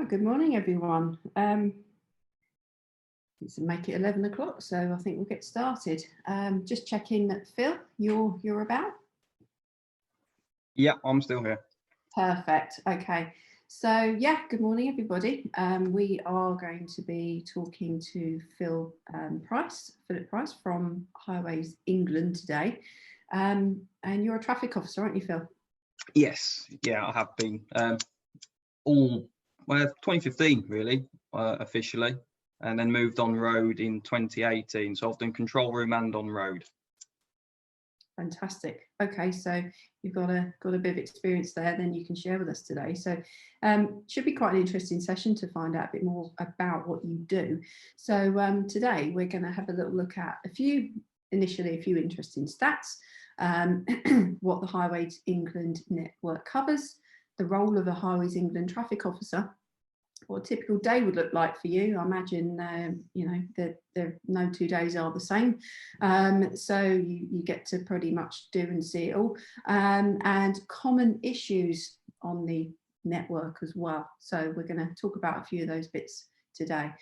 Good morning, everyone. Let's make it 11 o'clock, so I think we'll get started. Just checking that Phil, you're about. Yeah, I'm still here. Perfect. Okay. So yeah, good morning, everybody. We are going to be talking to Philip Price from Highways England today. And you're a traffic officer, aren't you, Phil? Yes, yeah, I have been. All 2015 really, officially, and then moved on road in 2018. So I've done control room and on road. Fantastic. Okay, so you've got a bit of experience there, then you can share with us today. So should be quite an interesting session to find out a bit more about what you do. So today we're going to have a little look at a few interesting stats, what the Highways England network covers, the role of a Highways England traffic officer, what a typical day would look like for you. I imagine, you know, that no 2 days are the same. So you get to pretty much do and see it all. And common issues on the network as well. So we're going to talk about a few of those bits today.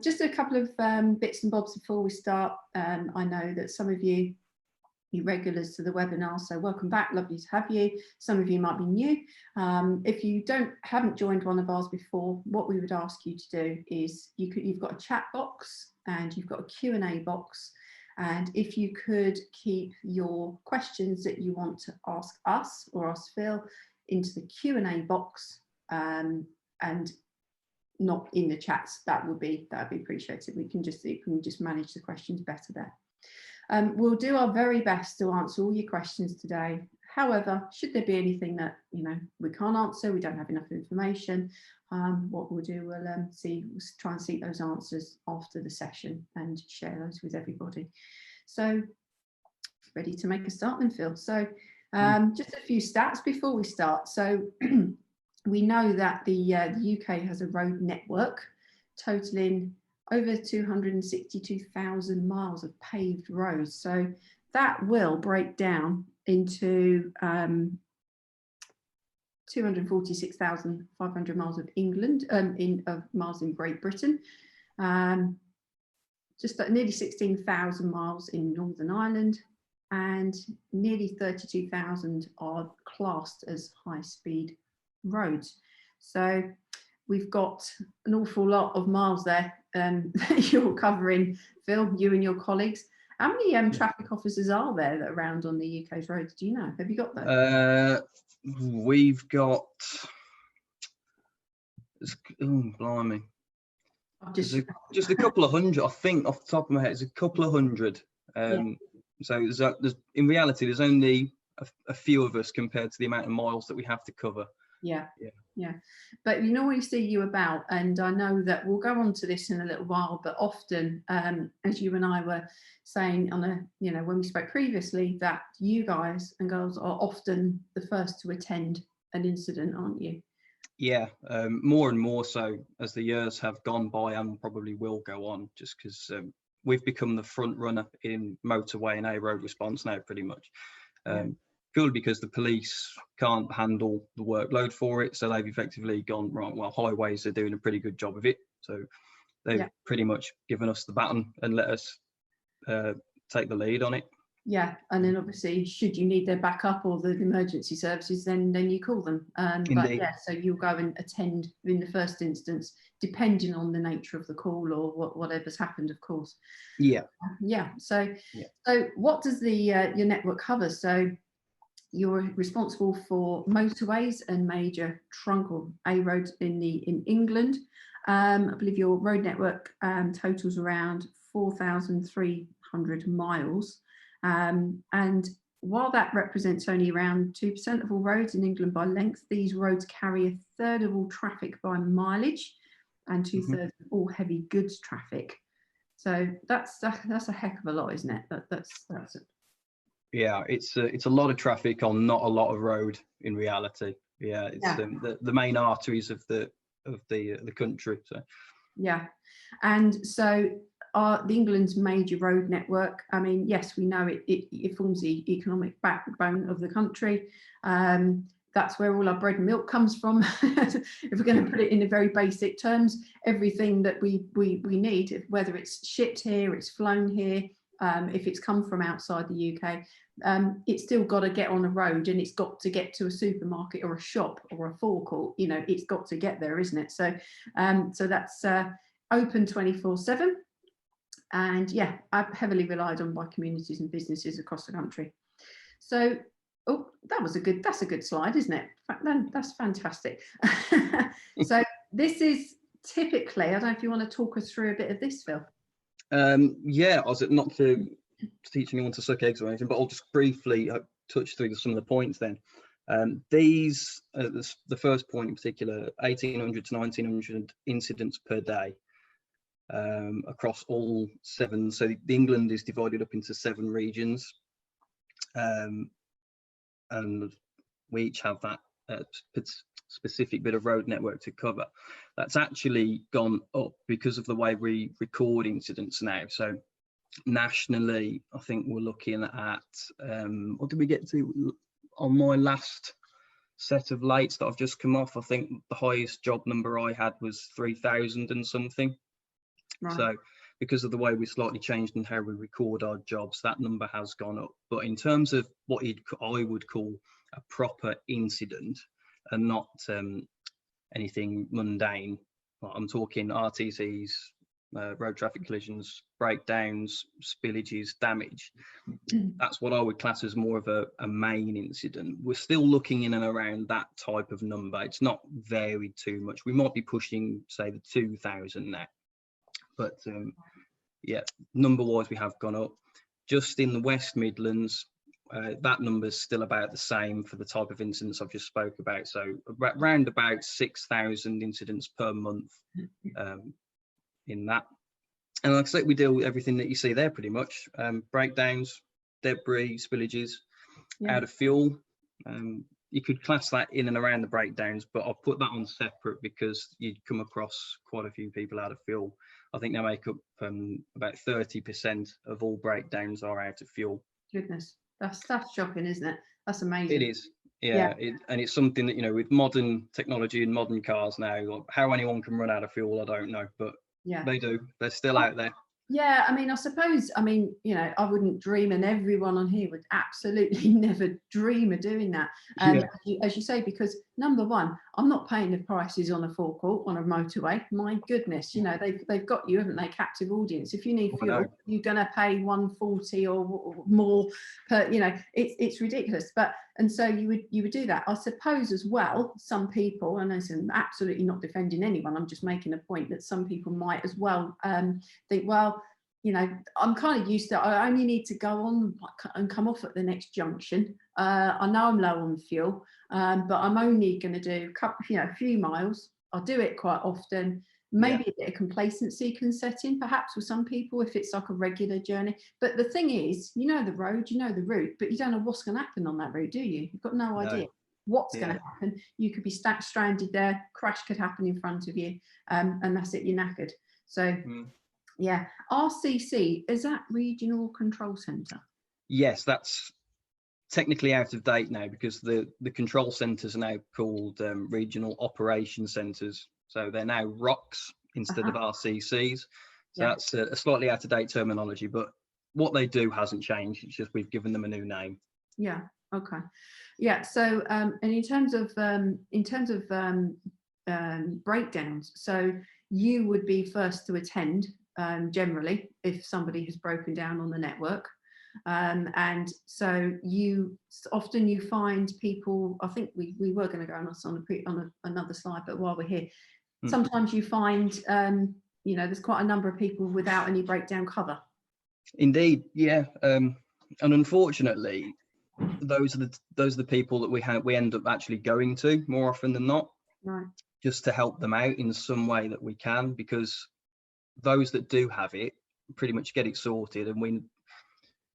Just a couple of bits and bobs before we start. I know that some of you regulars to the webinar, so welcome back, lovely to have you. Some of you might be new. If you haven't joined one of ours before, what we would ask you to do is you've got a chat box and you've got a Q&A box, and if you could keep your questions that you want to ask us or ask Phil into the Q&A box and not in the chats, that'd be appreciated. We can just manage the questions better there. We'll do our very best to answer all your questions today. However, should there be anything that we can't answer, we don't have enough information, what we'll do, we'll try and seek those answers after the session and share those with everybody. So, ready to make a start then, Phil? So, just a few stats before we start. So, we know that the UK has a road network totaling over 262,000 miles of paved roads. So that will break down into 246,500 miles of England, miles in Great Britain, just nearly 16,000 miles in Northern Ireland, and nearly 32,000 are classed as high-speed roads. So we've got an awful lot of miles there that you're covering, Phil, you and your colleagues. How many traffic officers are there that are around on the UK's roads? Do you know? Have you got that? We've got, blimey. Just a couple of hundred, I think, off the top of my head. It's a couple of hundred. So there's in reality, there's only a few of us compared to the amount of miles that we have to cover. Yeah. But you normally see you about, and I know that we'll go on to this in a little while, but often, as you and I were saying on when we spoke previously, that you guys and girls are often the first to attend an incident, aren't you? Yeah, more and more so as the years have gone by and probably will go on, just because we've become the front runner in motorway and A road response now, pretty much. Purely because the police can't handle the workload for it, so they've effectively gone, right, well, Highways are doing a pretty good job of it, so they've pretty much given us the baton and let us take the lead on it. Yeah, and then obviously, should you need their backup or the emergency services, then you call them. But yeah, so you'll go and attend in the first instance, depending on the nature of the call or whatever's happened, of course. Yeah. So what does the your network cover? So you're responsible for motorways and major trunk or A roads in England. I believe your road network totals around 4,300 miles. And while that represents only around 2% of all roads in England by length, these roads carry a third of all traffic by mileage and 2/3 of all heavy goods traffic. So that's a heck of a lot, isn't it? That's it. Yeah, it's a lot of traffic on not a lot of road in reality. Yeah, it's the main arteries of the country. So yeah, and so the England's major road network, I mean, yes, we know it forms the economic backbone of the country. that's where all our bread and milk comes from. If we're going to put it in a very basic terms, everything that we need, whether it's shipped here, it's flown here, if it's come from outside the UK, it's still got to get on a road, and it's got to get to a supermarket or a shop or a forecourt. You know, it's got to get there, isn't it? So so that's open 24/7, and yeah, heavily relied on by communities and businesses across the country. So that's a good slide, isn't it? That's fantastic. So this is typically, I don't know if you want to talk us through a bit of this, Phil. Yeah, I was not to teach anyone to suck eggs or anything, but I'll just briefly touch through some of the points then. These, the first point in particular, 1,800 to 1,900 incidents per day across all 7. So England is divided up into 7 regions, and we each have that specific bit of road network to cover. That's actually gone up because of the way we record incidents now. So nationally, I think we're looking at what did we get to on my last set of lights that I've just come off? I think the highest job number I had was 3,000 and something. Right. So because of the way we slightly changed in how we record our jobs, that number has gone up. But in terms of what I would call a proper incident, and not anything mundane, I'm talking RTCs, road traffic collisions, breakdowns, spillages, damage. That's what I would class as more of a main incident. We're still looking in and around that type of number. It's not varied too much. We might be pushing, say, the 2,000 now. But yeah, number wise, we have gone up. Just in the West Midlands, that number is still about the same for the type of incidents I've just spoke about. So around about 6,000 incidents per month in that. And like I said, we deal with everything that you see there pretty much. Breakdowns, debris, spillages, out of fuel. You could class that in and around the breakdowns, but I'll put that on separate because you'd come across quite a few people out of fuel. I think they make up about 30% of all breakdowns are out of fuel. Goodness, that's shocking, isn't it? That's amazing. It is, yeah. And it's something that, you know, with modern technology and modern cars now, how anyone can run out of fuel, I don't know, but yeah, they do. They're still out there. Yeah, I mean, I suppose, you know, I wouldn't dream, and everyone on here would absolutely never dream of doing that. As you say, because number one, I'm not paying the prices on a forecourt, on a motorway. My goodness, you know, they've got you, haven't they? Captive audience. If you need fuel, you're going to pay 140 or more per, you know, it's ridiculous. But, and so you would do that. I suppose as well, some people, and I'm absolutely not defending anyone, I'm just making a point that some people might as well think, well, you know, I'm kind of used to, I only need to go on and come off at the next junction. I know I'm low on fuel, but I'm only going to do a few miles. I'll do it quite often. Maybe a bit of complacency can set in, perhaps with some people, if it's like a regular journey. But the thing is, you know the road, you know the route, but you don't know what's going to happen on that route, do you? You've got no idea what's going to happen. You could be stranded there, crash could happen in front of you, and that's it, you're knackered. So, yeah. RCC, is that Regional Control Centre? Yes, that's technically out of date now because the control centres are now called Regional Operation Centres. So they're now ROCs instead of RCCs. So that's a slightly out of date terminology, but what they do hasn't changed. It's just we've given them a new name. Yeah. Okay. Yeah. So, and in terms of breakdowns, so you would be first to attend generally if somebody has broken down on the network. And so you find people, I think we were going to go on another slide, but while we're here, sometimes you find, you know, there's quite a number of people without any breakdown cover. Indeed, yeah. And unfortunately, those are the people that we end up actually going to more often than not, right? Just to help them out in some way that we can, because those that do have it pretty much get it sorted, and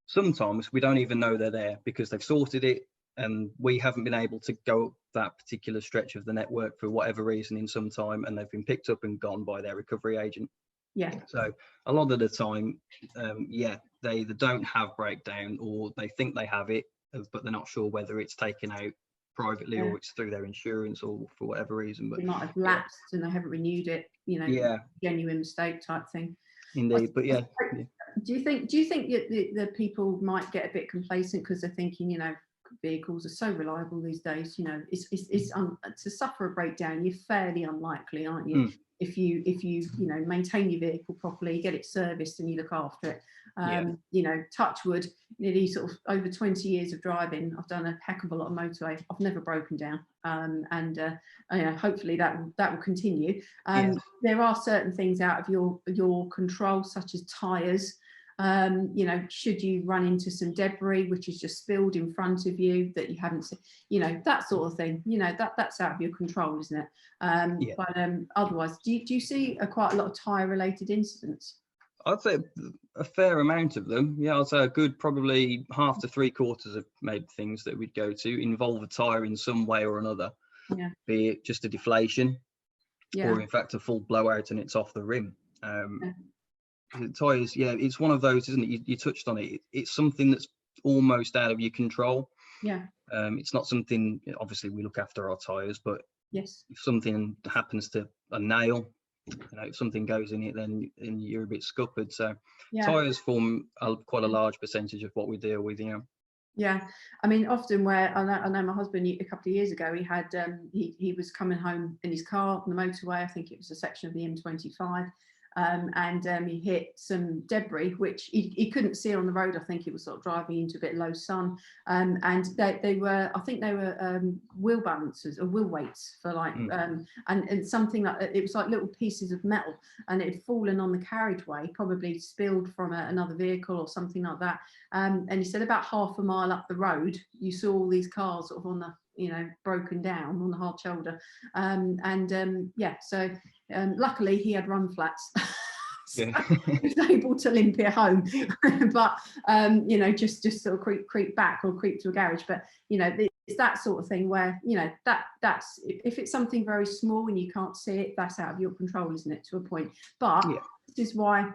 sometimes we don't even know they're there because they've sorted it and we haven't been able to go up that particular stretch of the network for whatever reason in some time, and they've been picked up and gone by their recovery agent. Yeah. So a lot of the time, they either don't have breakdown or they think they have it, but they're not sure whether it's taken out privately, Yeah. or it's through their insurance, or for whatever reason. But They might have lapsed and they haven't renewed it, you know, yeah, genuine mistake type thing. indeed. But yeah, Do you think the people might get a bit complacent because they're thinking, you know, vehicles are so reliable these days, you know, to suffer a breakdown, you're fairly unlikely, aren't you? If you you know, maintain your vehicle properly, get it serviced and you look after it. You know, touch wood, nearly sort of over 20 years of driving, I've done a heck of a lot of motorway. I've never broken down. And you know, hopefully that will continue. There are certain things out of your control, such as tyres. You know, should you run into some debris which is just spilled in front of you that you haven't seen, you know, that sort of thing, you know, that's out of your control, isn't it? But otherwise, do you see quite a lot of tyre related incidents? I'd say a fair amount of them. Yeah, I'd say a good probably half to three quarters of maybe things that we'd go to involve a tyre in some way or another. Yeah. Be it just a deflation, Yeah. or in fact a full blowout and it's off the rim. Tyres, yeah, it's one of those, isn't it? You touched on it. It's something that's almost out of your control. Yeah. It's not something. Obviously, we look after our tyres, but yes, if something happens to a nail, you know, if something goes in it, then you're a bit scuppered. So tyres form quite a large percentage of what we deal with. You know. Yeah, I mean, often where I know my husband a couple of years ago, he had he was coming home in his car on the motorway. I think it was a section of the M25. And he hit some debris which he couldn't see on the road. I think he was sort of driving into a bit low sun, and they were, I think they were wheel balancers or wheel weights for like and something like it was like little pieces of metal, and it had fallen on the carriageway, probably spilled from another vehicle or something like that. And he said about half a mile up the road you saw all these cars sort of on the, you know, broken down on the hard shoulder. So luckily he had run flats. So he was able to limp it home. But you know, just sort of creep back or creep to a garage. But you know, it's that sort of thing where, you know, that's if it's something very small and you can't see it, that's out of your control, isn't it, to a point. But this is why,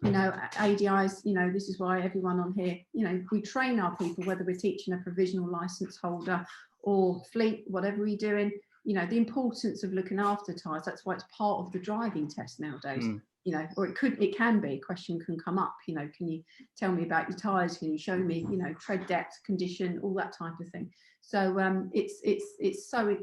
you know, ADIs, you know, this is why everyone on here, you know, we train our people, whether we're teaching a provisional license holder or fleet, whatever we're doing, you know, the importance of looking after tyres. That's why it's part of the driving test nowadays. You know, or it can be, a question can come up, you know, can you tell me about your tyres? Can you show me, you know, tread depth, condition, all that type of thing. So it's so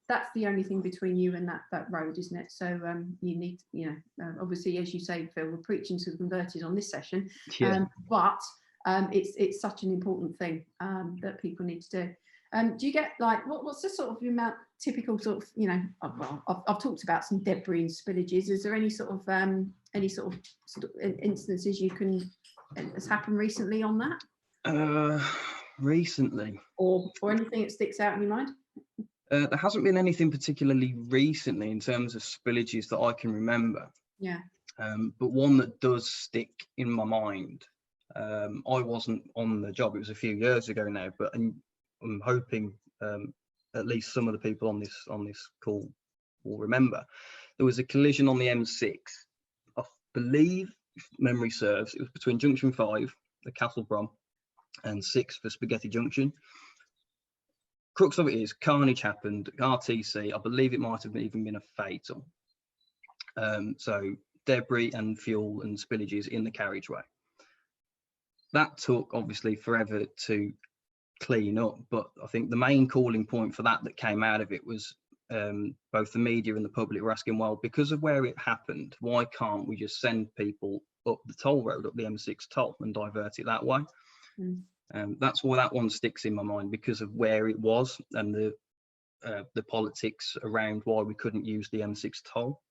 that's the only thing between you and that road, isn't it? So you need, you know, obviously, as you say, Phil, we're preaching to the converted on this session, but it's such an important thing that people need to do. Do you get like what's the sort of amount, typical sort of, you know, well, I've talked about some debris and spillages. Is there any sort of instances you can has happened recently on that? Recently, or anything that sticks out in your mind? There hasn't been anything particularly recently in terms of spillages that I can remember. Yeah. But one that does stick in my mind. I wasn't on the job; it was a few years ago now, but I'm hoping at least some of the people on this call will remember. There was a collision on the M6. I believe, if memory serves, it was between Junction 5, the Castle Brom, and 6 for Spaghetti Junction. Crux of it is carnage happened, RTC. I believe it might have even been a fatal. So debris and fuel and spillages in the carriageway. That took obviously forever to clean up, but I think the main calling point for that came out of it was both the media and the public were asking, well, because of where it happened, why can't we just send people up the toll road, up the M6 toll, and divert it that way? That's why that one sticks in my mind, because of where it was and the politics around why we couldn't use the M6 toll.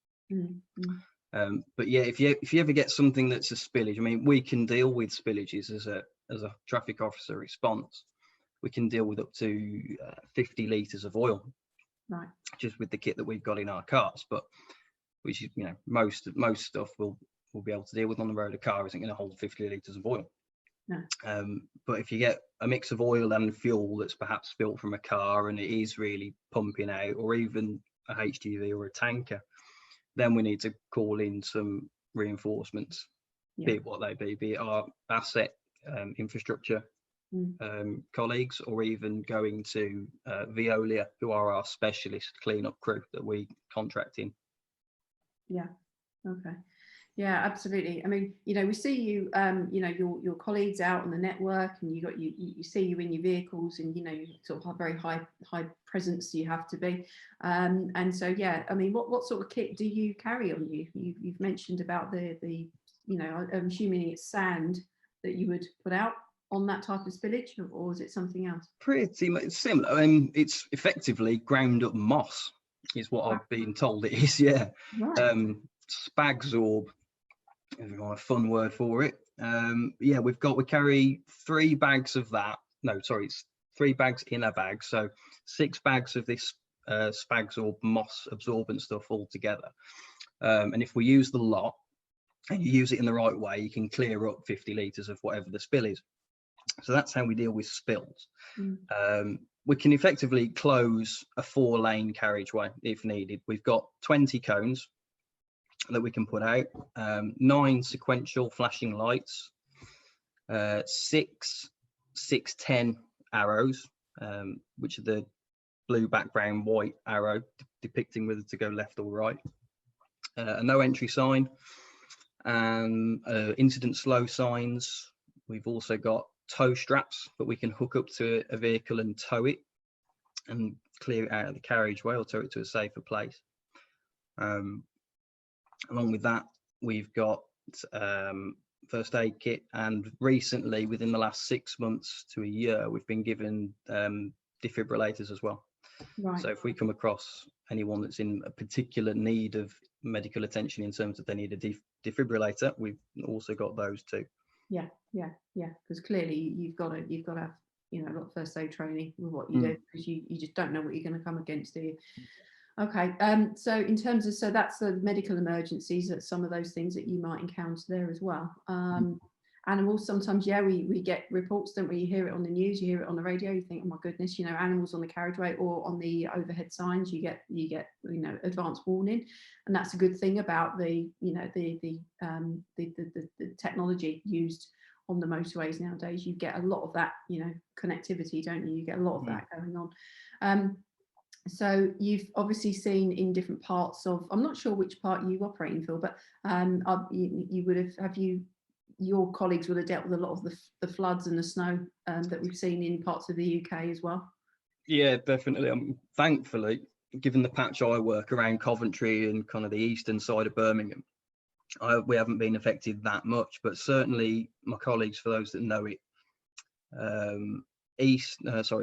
But yeah, if you ever get something that's a spillage, I mean, we can deal with spillages as a traffic officer response. We can deal with up to 50 litres of oil, right, just with the kit that we've got in our cars. But which is, you know, most stuff we'll be able to deal with on the road. A car isn't going to hold 50 litres of oil. No. But if you get a mix of oil and fuel that's perhaps spilt from a car and it is really pumping out, or even a HGV or a tanker, then we need to call in some reinforcements, be it what they be it our asset infrastructure, colleagues, or even going to Veolia, who are our specialist cleanup crew that we contract in. Yeah. Okay. Yeah, absolutely. I mean, you know, we see you, you know, your colleagues out on the network, and you see you in your vehicles, and you know, you sort of have very high presence you have to be. And so, yeah, I mean, what sort of kit do you carry on you? You've mentioned about the you know, I'm assuming it's sand that you would put out on that type of spillage, or is it something else? Pretty much similar. It's effectively ground up moss, is what I've been told it is. Yeah. Right. Spagsorb, if you want a fun word for it. Yeah, we carry 3 bags of that. No, sorry, it's 3 bags in a bag. So 6 bags of this Spagsorb moss absorbent stuff all together. And if we use the lot and you use it in the right way, you can clear up 50 litres of whatever the spill is. So that's how we deal with spills. We can effectively close a 4-lane carriageway if needed. We've got 20 cones that we can put out, 9 sequential flashing lights, 6 610 arrows, which are the blue background, white arrow depicting whether to go left or right, a no entry sign, and incident slow signs. We've also got tow straps that we can hook up to a vehicle and tow it and clear it out of the carriageway, or tow it to a safer place. Along with that, we've got first aid kit, and recently, within the last 6 months to a year, we've been given defibrillators as well. Right. So if we come across anyone that's in a particular need of medical attention in terms of they need a defibrillator, we've also got those too. Yeah. Because clearly you've got to have, you know, a lot of first aid training with what you do, because you just don't know what you're going to come against, do you? Okay. So in terms of, so that's the medical emergencies, that's some of those things that you might encounter there as well. Animals, sometimes, yeah, we get reports, don't we? You hear it on the news, you hear it on the radio, you think, oh my goodness, you know, animals on the carriageway or on the overhead signs, you get you know, advanced warning. And that's a good thing about the, you know, the technology used on the motorways nowadays. You get a lot of that, you know, connectivity, don't you? You get a lot of that going on. So you've obviously seen in different parts of, I'm not sure which part you operate in, Phil, but you would have your colleagues would have dealt with a lot of the floods and the snow that we've seen in parts of the UK as well. Yeah, definitely. Thankfully, given the patch I work around Coventry and kind of the eastern side of Birmingham, we haven't been affected that much, but certainly my colleagues, for those that know it,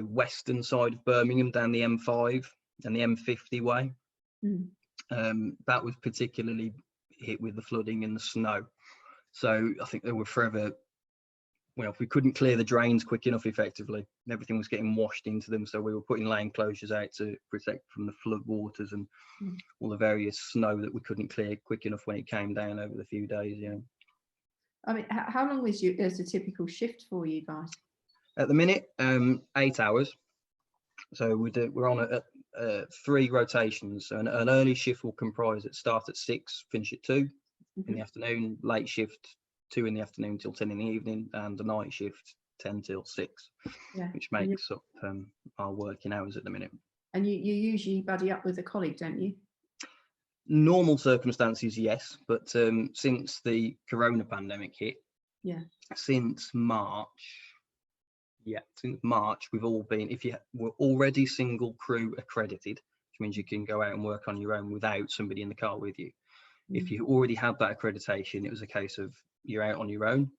western side of Birmingham, down the M5 and the M50 way, that was particularly hit with the flooding and the snow. So I think they were forever, well, if we couldn't clear the drains quick enough effectively, everything was getting washed into them. So we were putting lane closures out to protect from the flood waters and all the various snow that we couldn't clear quick enough when it came down over the few days. Yeah. I mean, how long is a typical shift for you guys? At the minute, 8 hours. So we're on 3 rotations. So an early shift will comprise it start at 6, finish at 2 in the afternoon, late shift 2 in the afternoon till 10 in the evening, and the night shift 10 till 6, which makes up our working hours at the minute. And you usually buddy up with a colleague, don't you? Normal circumstances, yes, but since the corona pandemic hit, since March, we've all been, if you were already single crew accredited, which means you can go out and work on your own without somebody in the car with you. If you already had that accreditation, it was a case of you're out on your own.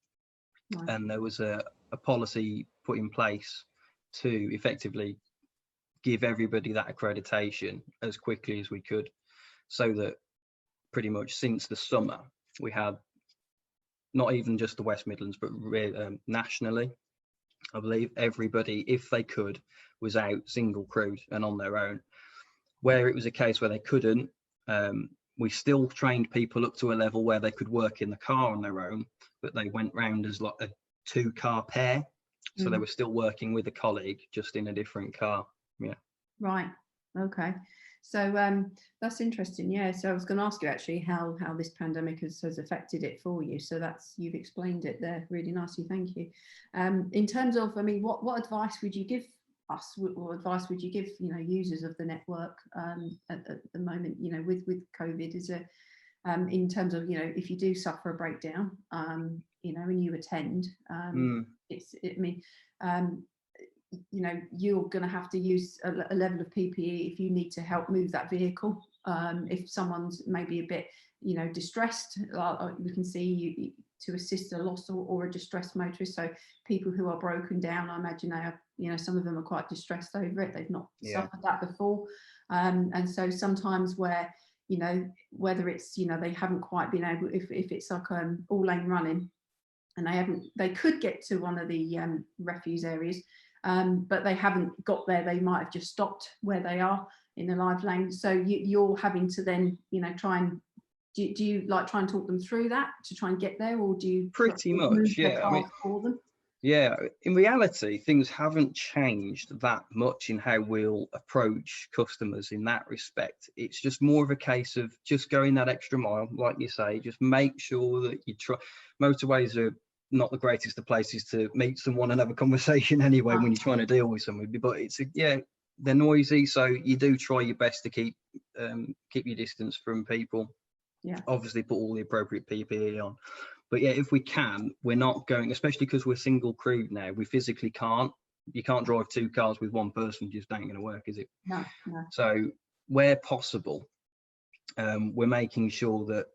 And there was a policy put in place to effectively give everybody that accreditation as quickly as we could, so that pretty much since the summer, we had not even just the West Midlands, but nationally, I believe everybody, if they could, was out single crewed and on their own. Where it was a case where they couldn't, we still trained people up to a level where they could work in the car on their own, but they went round as like a 2-car pair. So they were still working with a colleague, just in a different car. Yeah. Right. Okay. So that's interesting. Yeah. So I was going to ask you actually how this pandemic has affected it for you. So you've explained it there really nicely. Thank you. In terms of, I mean, what advice would you give us? What advice would you give, users of the network at the moment, with COVID? Is there in terms of, if you do suffer a breakdown, and you attend, you're going to have to use a level of PPE if you need to help move that vehicle. If someone's maybe a bit, distressed, we can see you to assist a lost or a distressed motorist. So people who are broken down, I imagine they are, some of them are quite distressed over it. They've not suffered that before. And so sometimes where, whether it's, they haven't quite been able, if it's like all lane running and they could get to one of the refuse areas, but they haven't got there. They might have just stopped where they are in the live lane. So you're having to then, try and, do you like try and talk them through that to try and get there, or do you pretty much, yeah, I mean, for them? Yeah, in reality, things haven't changed that much in how we'll approach customers in that respect. It's just more of a case of just going that extra mile, like you say, just make sure that you try. Motorways are not the greatest of places to meet someone and have a conversation anyway when you're trying to deal with somebody, but they're noisy, so you do try your best to keep your distance from people. Yeah. Obviously put all the appropriate PPE on. But yeah, if we can, we're not going, especially because we're single crewed now, we physically can't. You can't drive two cars with one person, just ain't going to work, is it? No. So where possible, we're making sure that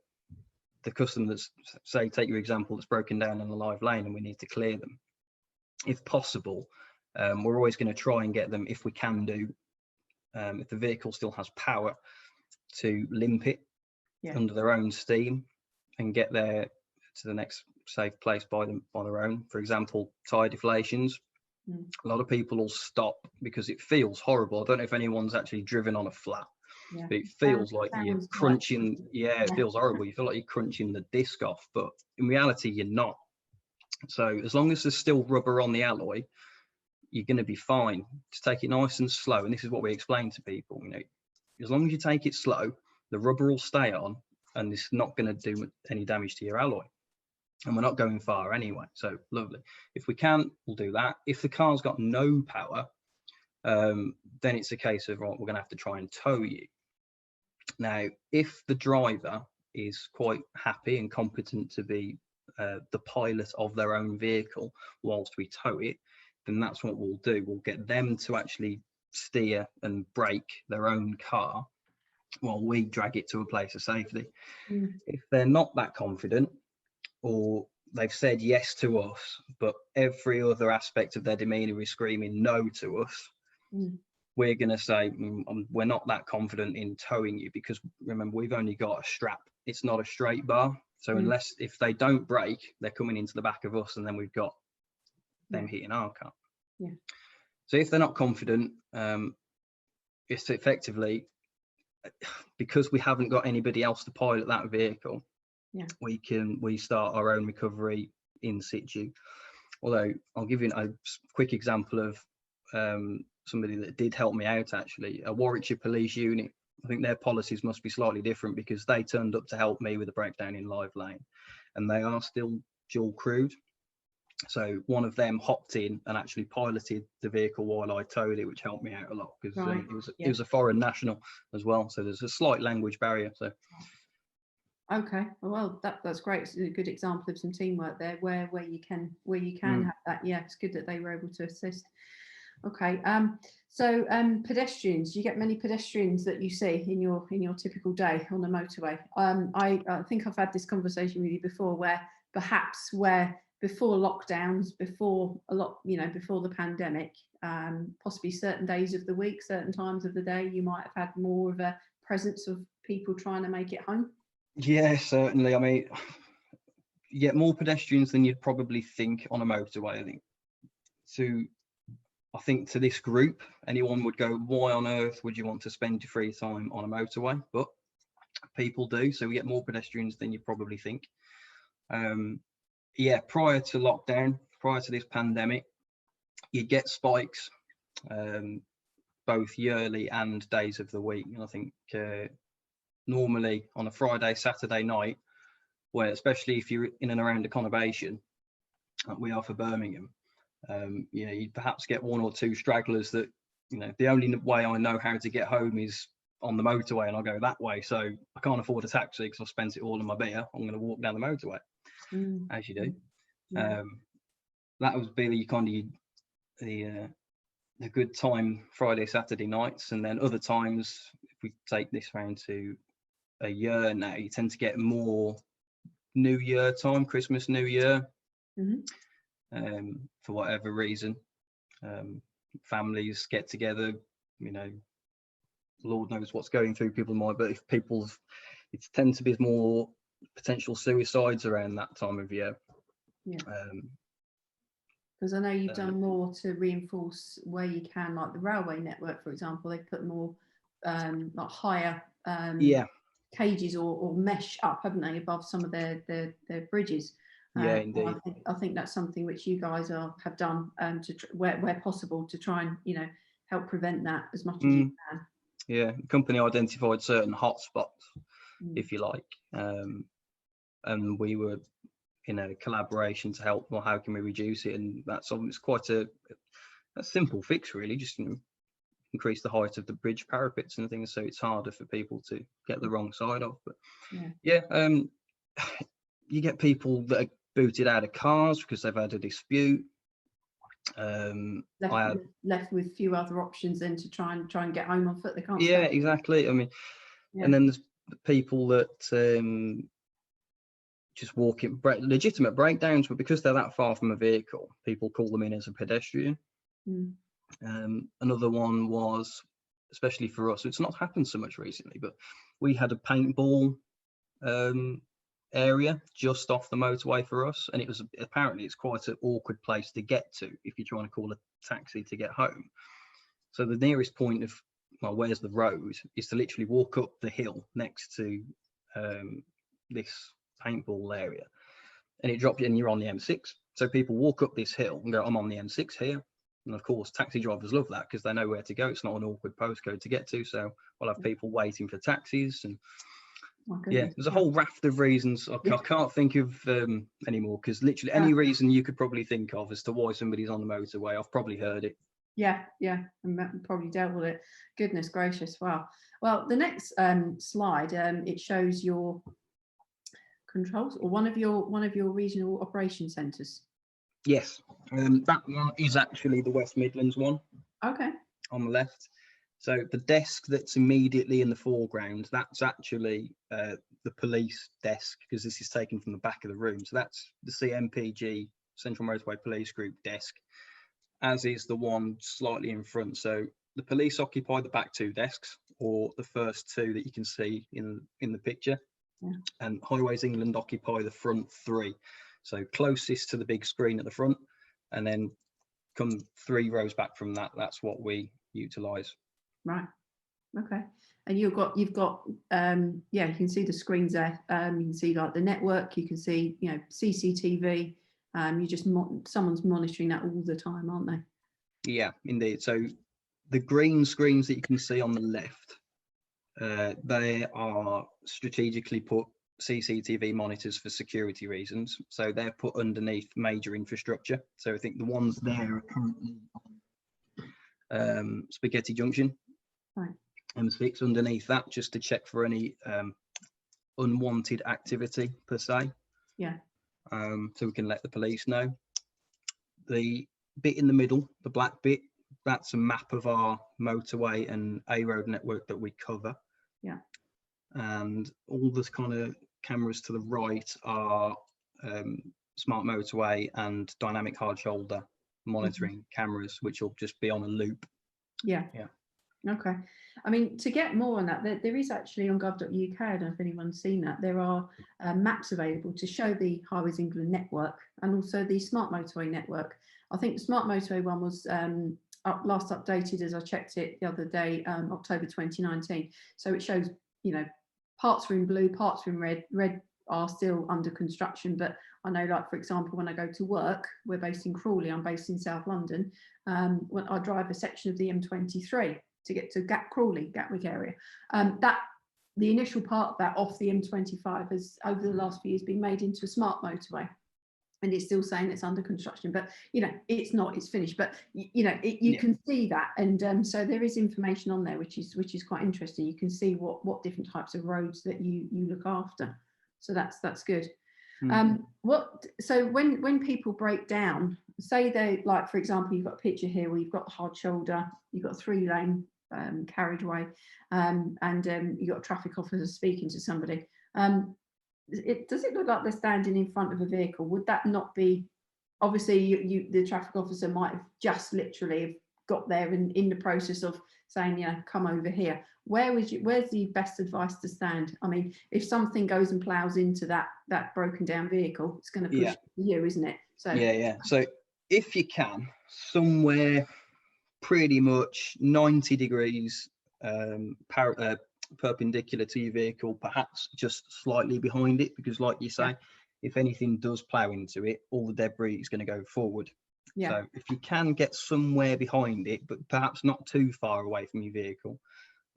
the customer that's, say, take your example, that's broken down in a live lane and we need to clear them. If possible, we're always going to try and get them, if we can do, if the vehicle still has power, to limp it under their own steam and get there to the next safe place by their own. For example, tyre deflations. A lot of people will stop because it feels horrible. I don't know if anyone's actually driven on a flat, but it feels like you're crunching. It feels horrible. You feel like you're crunching the disc off, but in reality, you're not. So as long as there's still rubber on the alloy, you're going to be fine. Just take it nice and slow. And this is what we explain to people. As long as you take it slow, the rubber will stay on, and it's not going to do any damage to your alloy. And we're not going far anyway, so lovely. If we can, we'll do that. If the car's got no power, then it's a case of, right, we're going to have to try and tow you. Now, if the driver is quite happy and competent to be the pilot of their own vehicle whilst we tow it, then that's what we'll do. We'll get them to actually steer and brake their own car while we drag it to a place of safety. If they're not that confident, or they've said yes to us, but every other aspect of their demeanour is screaming no to us, we're going to say, we're not that confident in towing you, because remember, we've only got a strap. It's not a straight bar. So if they don't brake, they're coming into the back of us, and then we've got them hitting our car. So if they're not confident, it's effectively, because we haven't got anybody else to pilot that vehicle, we start our own recovery in situ. Although I'll give you a quick example of somebody that did help me out, actually. A Warwickshire police unit, I think their policies must be slightly different, because they turned up to help me with a breakdown in live lane, and they are still dual crewed. So one of them hopped in and actually piloted the vehicle while I towed it, which helped me out a lot, because it was a foreign national as well. So there's a slight language barrier. So. Okay, well that's great. It's a good example of some teamwork there, where you can have that. Yeah, it's good that they were able to assist. Okay, so pedestrians, you get many pedestrians that you see in your typical day on the motorway. I think I've had this conversation with you before, where before lockdowns, before the pandemic, possibly certain days of the week, certain times of the day, you might have had more of a presence of people trying to make it home. Yeah, certainly. I mean, you get more pedestrians than you'd probably think on a motorway. I think to this group, anyone would go, why on earth would you want to spend your free time on a motorway? But people do, so we get more pedestrians than you probably think. Prior to lockdown, prior to this pandemic, you'd get spikes. both yearly and days of the week. And I think normally on a Friday, Saturday night, where especially if you're in and around the conurbation, like we are for Birmingham, you know, you'd perhaps get one or two stragglers that, you know, the only way I know how to get home is on the motorway, and I go that way, so I can't afford a taxi because I've spent it all on my beer. I'm going to walk down the motorway, as you do. Yeah. That would be the kind of the good time Friday, Saturday nights, and then other times, if we take this round to a year now, you tend to get more New Year time, Christmas, New Year, for whatever reason. Families get together, you know, Lord knows what's going through people's mind, but if people's, it tends to be more potential suicides around that time of year. Yeah. Because I know you've done more to reinforce where you can, like the railway network, for example. They put more like higher cages or mesh up, haven't they, above some of their bridges. Yeah, indeed. I think that's something which you guys have done to where possible to try and, you know, help prevent that as much as you can. Yeah, the company identified certain hotspots, if you like, and we were in a collaboration to help. Well, how can we reduce it? And that's it's quite a simple fix, really. Just, you know, increase the height of the bridge parapets and things, so it's harder for people to get the wrong side of. But you get people that are booted out of cars because they've had a dispute. Left with few other options than to try and get home on foot. They can't. Yeah, exactly. I mean, and then there's people that just walk in legitimate breakdowns, but because they're that far from a vehicle, people call them in as a pedestrian. Another one was, especially for us, it's not happened so much recently, but we had a paintball area just off the motorway for us, and it was apparently it's quite an awkward place to get to if you're trying to call a taxi to get home. So the nearest point of, well, where's the road, is to literally walk up the hill next to this paintball area, and it drops you, and you're on the M6. So people walk up this hill and go, I'm on the M6 here. And of course, taxi drivers love that because they know where to go. It's not an awkward postcode to get to. So we'll have people waiting for taxis. And yeah, there's a whole raft of reasons. I can't think of anymore, because literally any reason you could probably think of as to why somebody's on the motorway, I've probably heard it. Yeah, and probably dealt with it. Goodness gracious, wow. Well, the next slide, it shows your controls, or one of your regional operation centres. Yes, that one is actually the West Midlands one. Okay. On the left. So the desk that's immediately in the foreground, that's actually the police desk, because this is taken from the back of the room. So that's the CMPG, Central Motorway Police Group desk, as is the one slightly in front. So the police occupy the back two desks, or the first two that you can see in the picture. Yeah. And Highways England occupy the front three. So closest to the big screen at the front, and then come 3 rows back from that, that's what we utilise. Right. Okay. And you've got you can see the screens there. You can see like the network. You can see, you know, CCTV. You just someone's monitoring that all the time, aren't they? Yeah, indeed. So the green screens that you can see on the left, they are strategically put CCTV monitors for security reasons. So they're put underneath major infrastructure. So I think the ones there are currently on Spaghetti Junction. Right. M6 underneath that, just to check for any unwanted activity per se. Yeah. So we can let the police know. The bit in the middle, the black bit, that's a map of our motorway and A road network that we cover. Yeah. And all this kind of cameras to the right are smart motorway and dynamic hard shoulder monitoring cameras, which will just be on a loop. Yeah. Yeah. Okay. I mean, to get more on that, there is actually on gov.uk, I don't know if anyone's seen that, there are maps available to show the Highways England network and also the smart motorway network. I think the smart motorway one was last updated, as I checked it the other day, October 2019. So it shows, you know, parts are in blue, parts are in red. Red are still under construction, but I know, like, for example, when I go to work, we're based in Crawley, I'm based in South London, when I drive a section of the M23, to get to Gatwick area. That the initial part of that off the M25 has over the last few years been made into a smart motorway. And it's still saying it's under construction, but it's not, it's finished. But you can see that, and so there is information on there, which is quite interesting. You can see what different types of roads that you look after. So that's good. So when people break down, say they, like for example, you've got a picture here where you've got the hard shoulder, you've got a 3-lane carriageway, and you've got a traffic officer speaking to somebody. Does it look like they're standing in front of a vehicle? Would that not be, obviously the traffic officer might have just literally got there in the process of saying, come over here. Where's the best advice to stand? I mean, if something goes and plows into that broken down vehicle, it's going to push you, isn't it? So So if you can, somewhere pretty much 90 degrees perpendicular to your vehicle, perhaps just slightly behind it, because like you say, if anything does plow into it, all the debris is going to go forward. So if you can get somewhere behind it, but perhaps not too far away from your vehicle,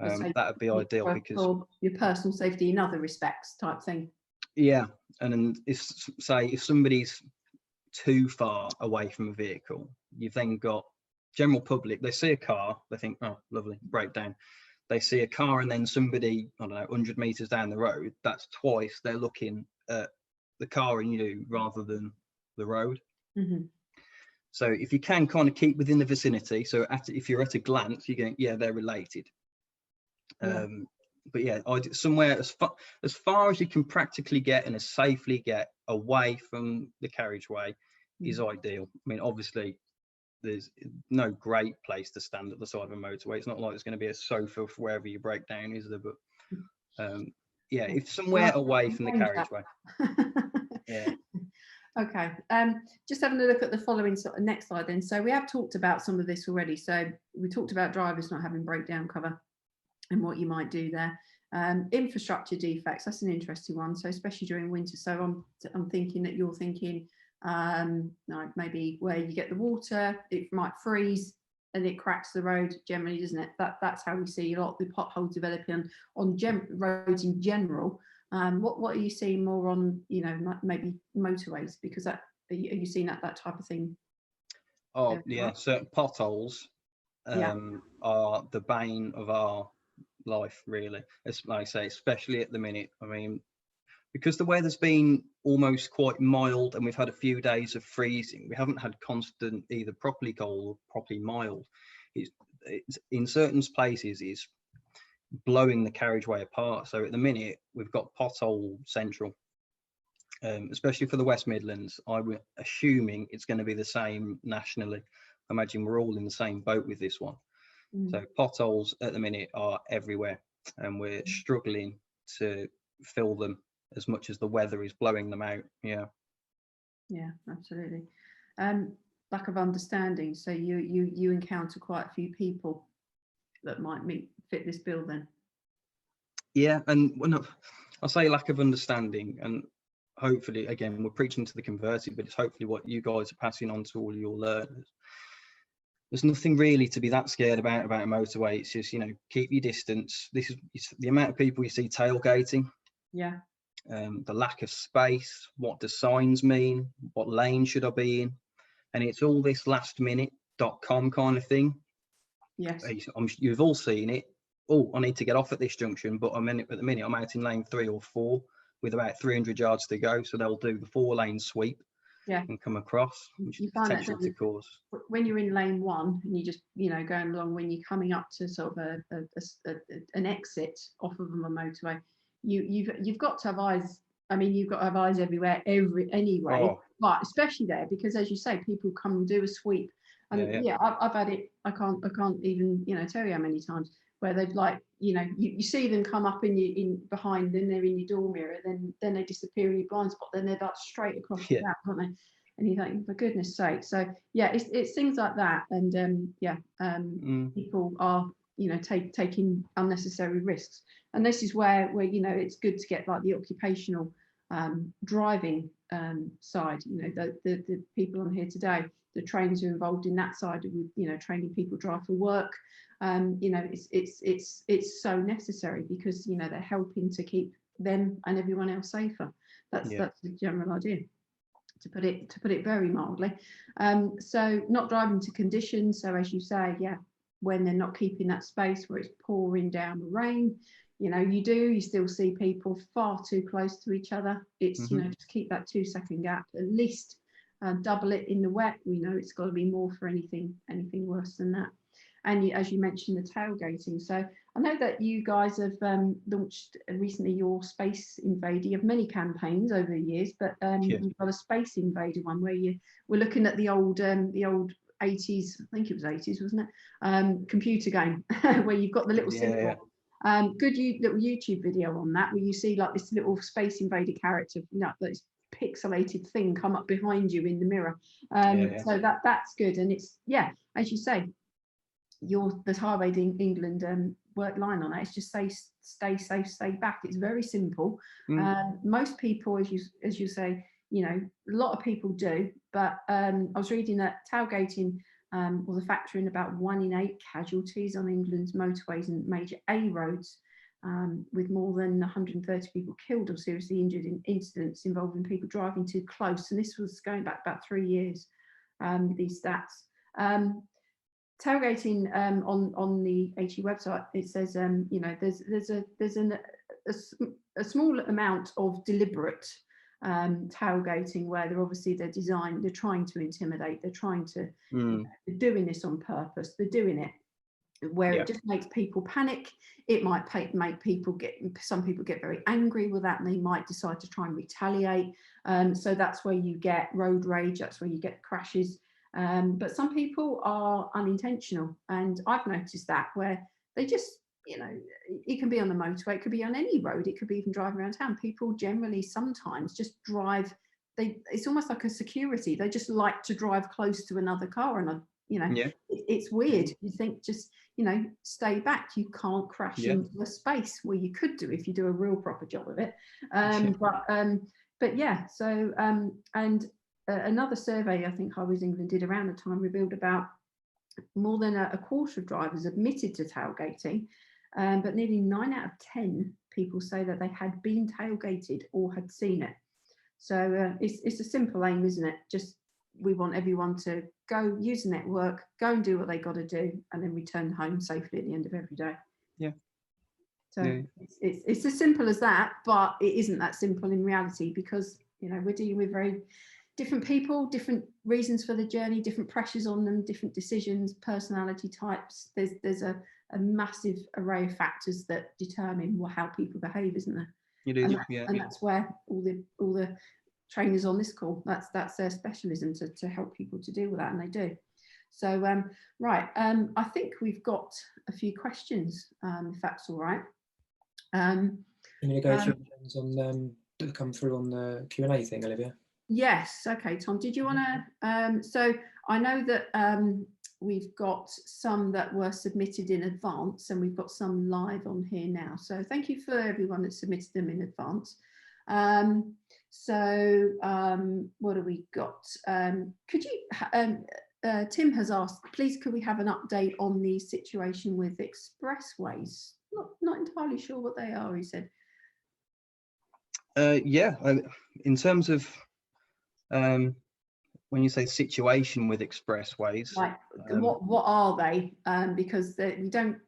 that would be ideal, because for your personal safety in other respects type thing. And then if somebody's too far away from a vehicle, you've then got general public, they see a car, they think, oh lovely, breakdown. They see a car, and then somebody, I don't know, 100 meters down the road, that's twice they're looking at the car and you rather than the road. So if you can kind of keep within the vicinity, so if you're at a glance, you're going, they're related. But somewhere as far as you can practically get and as safely get away from the carriageway is ideal. I mean, obviously, there's no great place to stand at the side of a motorway. It's not like there's going to be a sofa for wherever you break down, is there? But if somewhere away from the carriageway. Okay. Just having a look at the following next slide then. So we have talked about some of this already. So we talked about drivers not having breakdown cover and what you might do there. Infrastructure defects, that's an interesting one. So especially during winter. So I'm thinking that you're thinking maybe where you get the water, it might freeze and it cracks the road generally, doesn't it? That's how we see a lot of the potholes developing on roads in general. What are you seeing more on, maybe motorways? Because are you seeing that type of thing? Certain potholes are the bane of our life, really. It's like I say, especially at the minute. I mean, because the weather's been almost quite mild and we've had a few days of freezing, we haven't had constant either properly cold or properly mild. It's in certain places is blowing the carriageway apart. So at the minute we've got pothole central, especially for the West Midlands. I'm assuming it's going to be the same nationally. I imagine we're all in the same boat with this one. So potholes at the minute are everywhere, and we're struggling to fill them as much as the weather is blowing them out. Yeah, absolutely. Lack of understanding. So you encounter quite a few people that might fit this bill then. And I say lack of understanding, and hopefully again we're preaching to the converted, but it's hopefully what you guys are passing on to all your learners. There's nothing really to be that scared about a motorway. It's just, keep your distance. This is the amount of people you see tailgating. The lack of space. What do signs mean? What lane should I be in? And it's all this lastminute.com kind of thing. You've all seen it. Oh, I need to get off at this junction, but at the minute I'm out in lane 3 or 4 with about 300 yards to go. So they'll do the 4-lane sweep. And come across, which is potential to cause. When you're in lane 1 and you just going along, when you're coming up to sort of an exit off of a motorway, you've got to have eyes. I mean, you've got to have eyes everywhere, anyway. But especially there, because as you say, people come and do a sweep, and I've had it. I can't even tell you how many times where they've you see them come up in behind, then they're in your door mirror, then they disappear in your blind spot, then they're straight across the gap, aren't they? And you think, for goodness sake. So it's things like that, and people are taking unnecessary risks, and this is where it's good to get like the occupational driving side, you know, the people on here today, the trainers who are involved in that side of, you know, training people drive for work. You know, it's so necessary because, you know, they're helping to keep them and everyone else safer. That's the general idea, to put it very mildly. So not driving to conditions. So as you say, when they're not keeping that space where it's pouring down the rain, you know, you still see people far too close to each other. It's, you know, just keep that 2-second gap, at least double it in the wet. We know it's got to be more for anything worse than that. And as you mentioned, the tailgating. So I know that you guys have launched recently your Space Invader. You have many campaigns over the years, but you've got a Space Invader one where we're looking at the old 80s, I think it was 80s, wasn't it? Computer game where you've got the little symbol. Good little YouTube video on that, where you see like this little Space Invader character, you know, this pixelated thing come up behind you in the mirror. So that's good. And it's, as you say, the Tailgating England work line on it, it's just say stay safe, stay back. It's very simple. Most people, as you say, you know, a lot of people do, but I was reading that tailgating was a factor in about 1 in 8 casualties on England's motorways and major A roads, with more than 130 people killed or seriously injured in incidents involving people driving too close. And this was going back about 3 years, these stats. Tailgating on the HE website, it says, you know, there's a small amount of deliberate tailgating where they're trying to intimidate, they're trying to, they're doing this on purpose, they're doing it where it just makes people panic. It might make people some people get very angry with that, and they might decide to try and retaliate. So that's where you get road rage, that's where you get crashes. But some people are unintentional, and I've noticed that, where they just, you know, it can be on the motorway, it could be on any road, it could be even driving around town. People generally sometimes just drive, it's almost like a security, they just like to drive close to another car, and you know, it's weird. You think, just, you know, stay back, you can't crash into a space where you could do if you do a real proper job of it. But yeah, so and another survey I think Highways England did around the time revealed about more than a quarter of drivers admitted to tailgating, but nearly 9 out of 10 people say that they had been tailgated or had seen it. So it's a simple aim, isn't it? Just, we want everyone to go use the network, go and do what they got to do, and then return home safely at the end of every day. So it's as simple as that, but it isn't that simple in reality, because, you know, we're dealing with very different people, different reasons for the journey, different pressures on them, different decisions, personality types. There's a massive array of factors that determine how people behave, isn't there? And that's where all the trainers on this call, that's their specialism, to help people to deal with that, and they do. So right, I think we've got a few questions, if that's all right. I'm going to go through ones on that come through on the Q&A thing, Olivia. Yes, okay, Tom, did you want to, so I know that we've got some that were submitted in advance, and we've got some live on here now, so thank you for everyone that submitted them in advance. So what have we got? Could you, Tim has asked, please could we have an update on the situation with expressways? Not entirely sure what they are, he said. In terms of when you say situation with expressways, like what are they? Because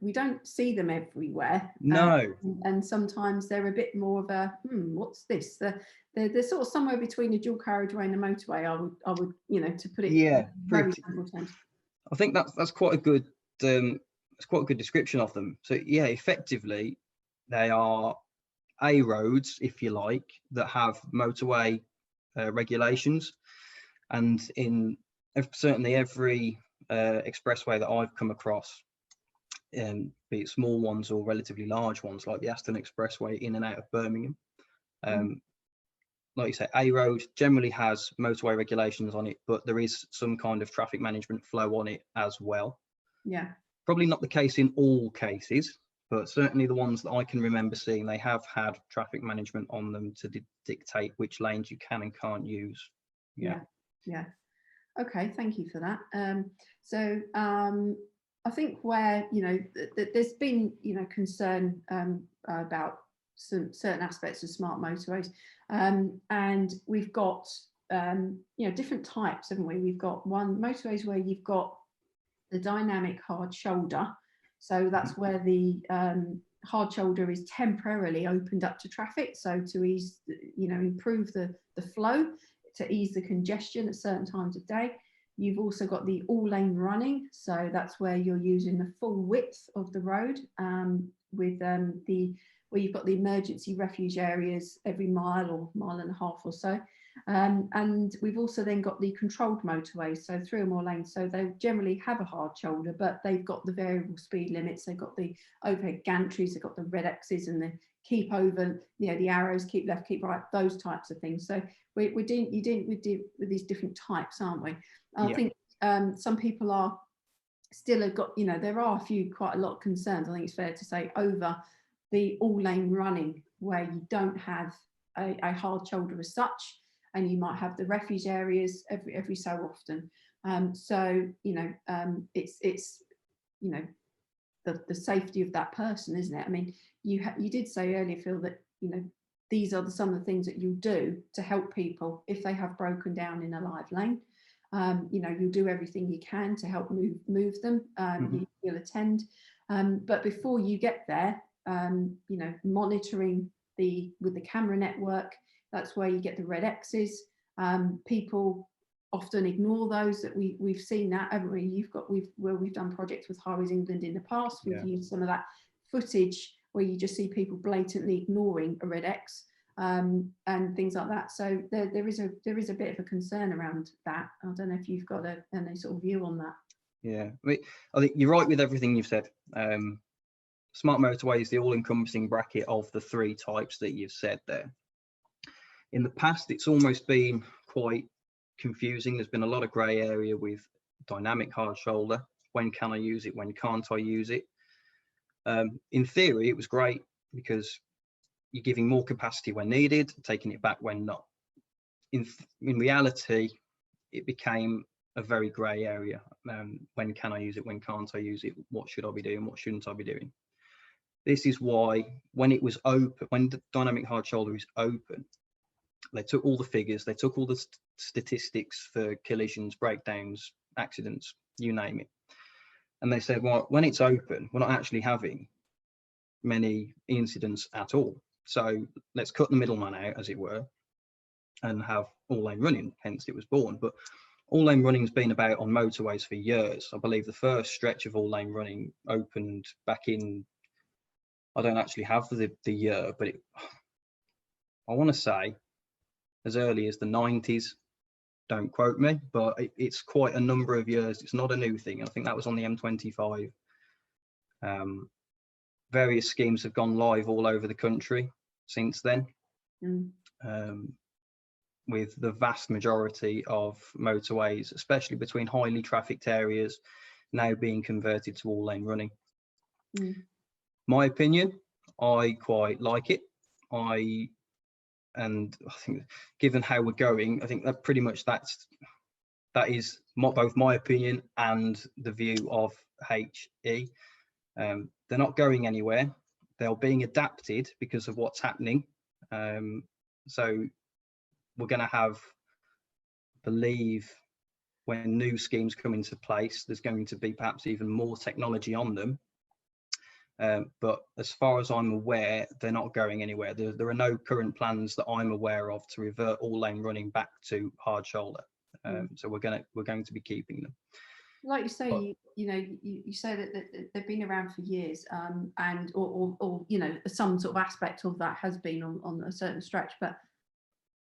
we don't see them everywhere. No. And sometimes they're a bit more of a what's this? They're sort of somewhere between a dual carriageway and a motorway. I would, you know, to put it very simple terms. I think that's quite a good description of them. So yeah, effectively they are A roads, if you like, that have motorway regulations, and in certainly every expressway that I've come across, be it small ones or relatively large ones, like the Aston Expressway in and out of Birmingham, like you say, A road generally has motorway regulations on it, but there is some kind of traffic management flow on it as well. Yeah, probably not the case in all cases, but certainly the ones that I can remember seeing, they have had traffic management on them to dictate which lanes you can and can't use. Yeah. Okay, thank you for that. I think where, you know, there's been, you know, concern about some certain aspects of smart motorways, and we've got you know, different types, haven't we? We've got motorways where you've got the dynamic hard shoulder, so that's where the hard shoulder is temporarily opened up to traffic, so to ease, you know, improve the flow, to ease the congestion at certain times of day. You've also got the all lane running, so that's where you're using the full width of the road, with where you've got the emergency refuge areas every mile or mile and a half or so. And we've also then got the controlled motorways, so 3 or more lanes, so they generally have a hard shoulder, but they've got the variable speed limits, they've got the overhead gantries, they've got the red X's and the keep over, you know, the arrows, keep left, keep right, those types of things. So we're dealing with these different types, aren't we? I think some people are still have got, you know, there are quite a lot of concerns, I think it's fair to say, over the all lane running, where you don't have a hard shoulder as such, and you might have the refuge areas every so often. So, you know, it's you know, the safety of that person, isn't it? I mean, you did say earlier, Phil, that, you know, these are some of the things that you do to help people if they have broken down in a live lane. You know, you'll do everything you can to help move them. You'll attend, but before you get there, you know, monitoring with the camera network, that's where you get the red X's. People often ignore those. That we've seen that, haven't we? We've done projects with Highways England in the past. We've used some of that footage where you just see people blatantly ignoring a red X, and things like that. So there is a bit of a concern around that. I don't know if you've got any sort of view on that. Yeah, I think you're right with everything you've said. Smart motorway is the all-encompassing bracket of the 3 types that you've said there. In the past, it's almost been quite confusing. There's been a lot of grey area with dynamic hard shoulder. When can I use it? When can't I use it? In theory, it was great because you're giving more capacity when needed, taking it back when not. In reality, it became a very grey area. When can I use it? When can't I use it? What should I be doing? What shouldn't I be doing? This is why when it was open, when the dynamic hard shoulder is open, they took all the figures, they took all the statistics for collisions, breakdowns, accidents, you name it. And they said, well, when it's open, we're not actually having many incidents at all. So let's cut the middleman out, as it were, and have all lane running, hence it was born. But all lane running has been about on motorways for years. I believe the first stretch of all lane running opened back in, I don't actually have the year, but I want to say as early as the 90s. Don't quote me, but it's quite a number of years. It's not a new thing. I think that was on the M25. Various schemes have gone live all over the country since then, with the vast majority of motorways, especially between highly trafficked areas, now being converted to all lane running. My opinion, I quite like it. And I think, given how we're going, I think that pretty much that is both my opinion and the view of HE. They're not going anywhere. They're being adapted because of what's happening. So we're going to have, I believe, when new schemes come into place, there's going to be perhaps even more technology on them. But as far as I'm aware, they're not going anywhere. There are no current plans that I'm aware of to revert all lane running back to hard shoulder. So we're going to be keeping them. Like you say, you say that they've been around for years, and or you know, some sort of aspect of that has been on a certain stretch. But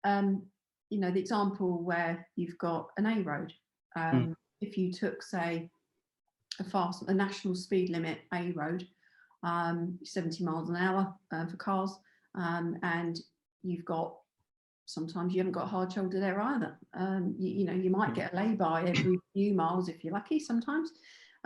you know, the example where you've got an A road, if you took, say, a national speed limit A road, 70 miles an hour for cars, and you've got, sometimes you haven't got a hard shoulder there either. You know, you might get a lay-by every few miles if you're lucky sometimes,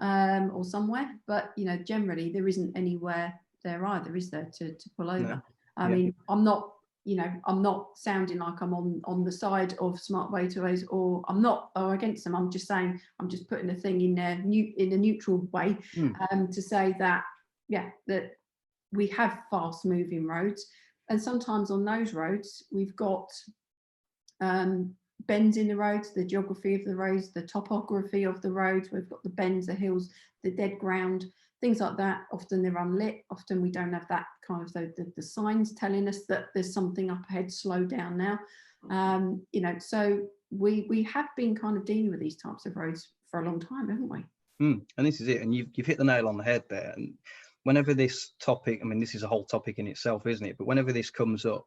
or somewhere, but you know, generally there isn't anywhere there either, is there, to pull over? No. I mean, I'm not, you know, I'm not sounding like I'm on the side of smart motorways, or I'm not, or against them. I'm just saying, I'm just putting a thing in there in a neutral way, to say that, yeah, that we have fast moving roads, and sometimes on those roads we've got bends in the roads, the geography of the roads, the topography of the roads. We've got the bends, the hills, the dead ground, things like that. Often they're unlit. Often we don't have that kind of the signs telling us that there's something up ahead, slow down now. You know, so we have been kind of dealing with these types of roads for a long time, haven't we? And this is it. And you've hit the nail on the head there. And whenever this topic, I mean, this is a whole topic in itself, isn't it? But whenever this comes up,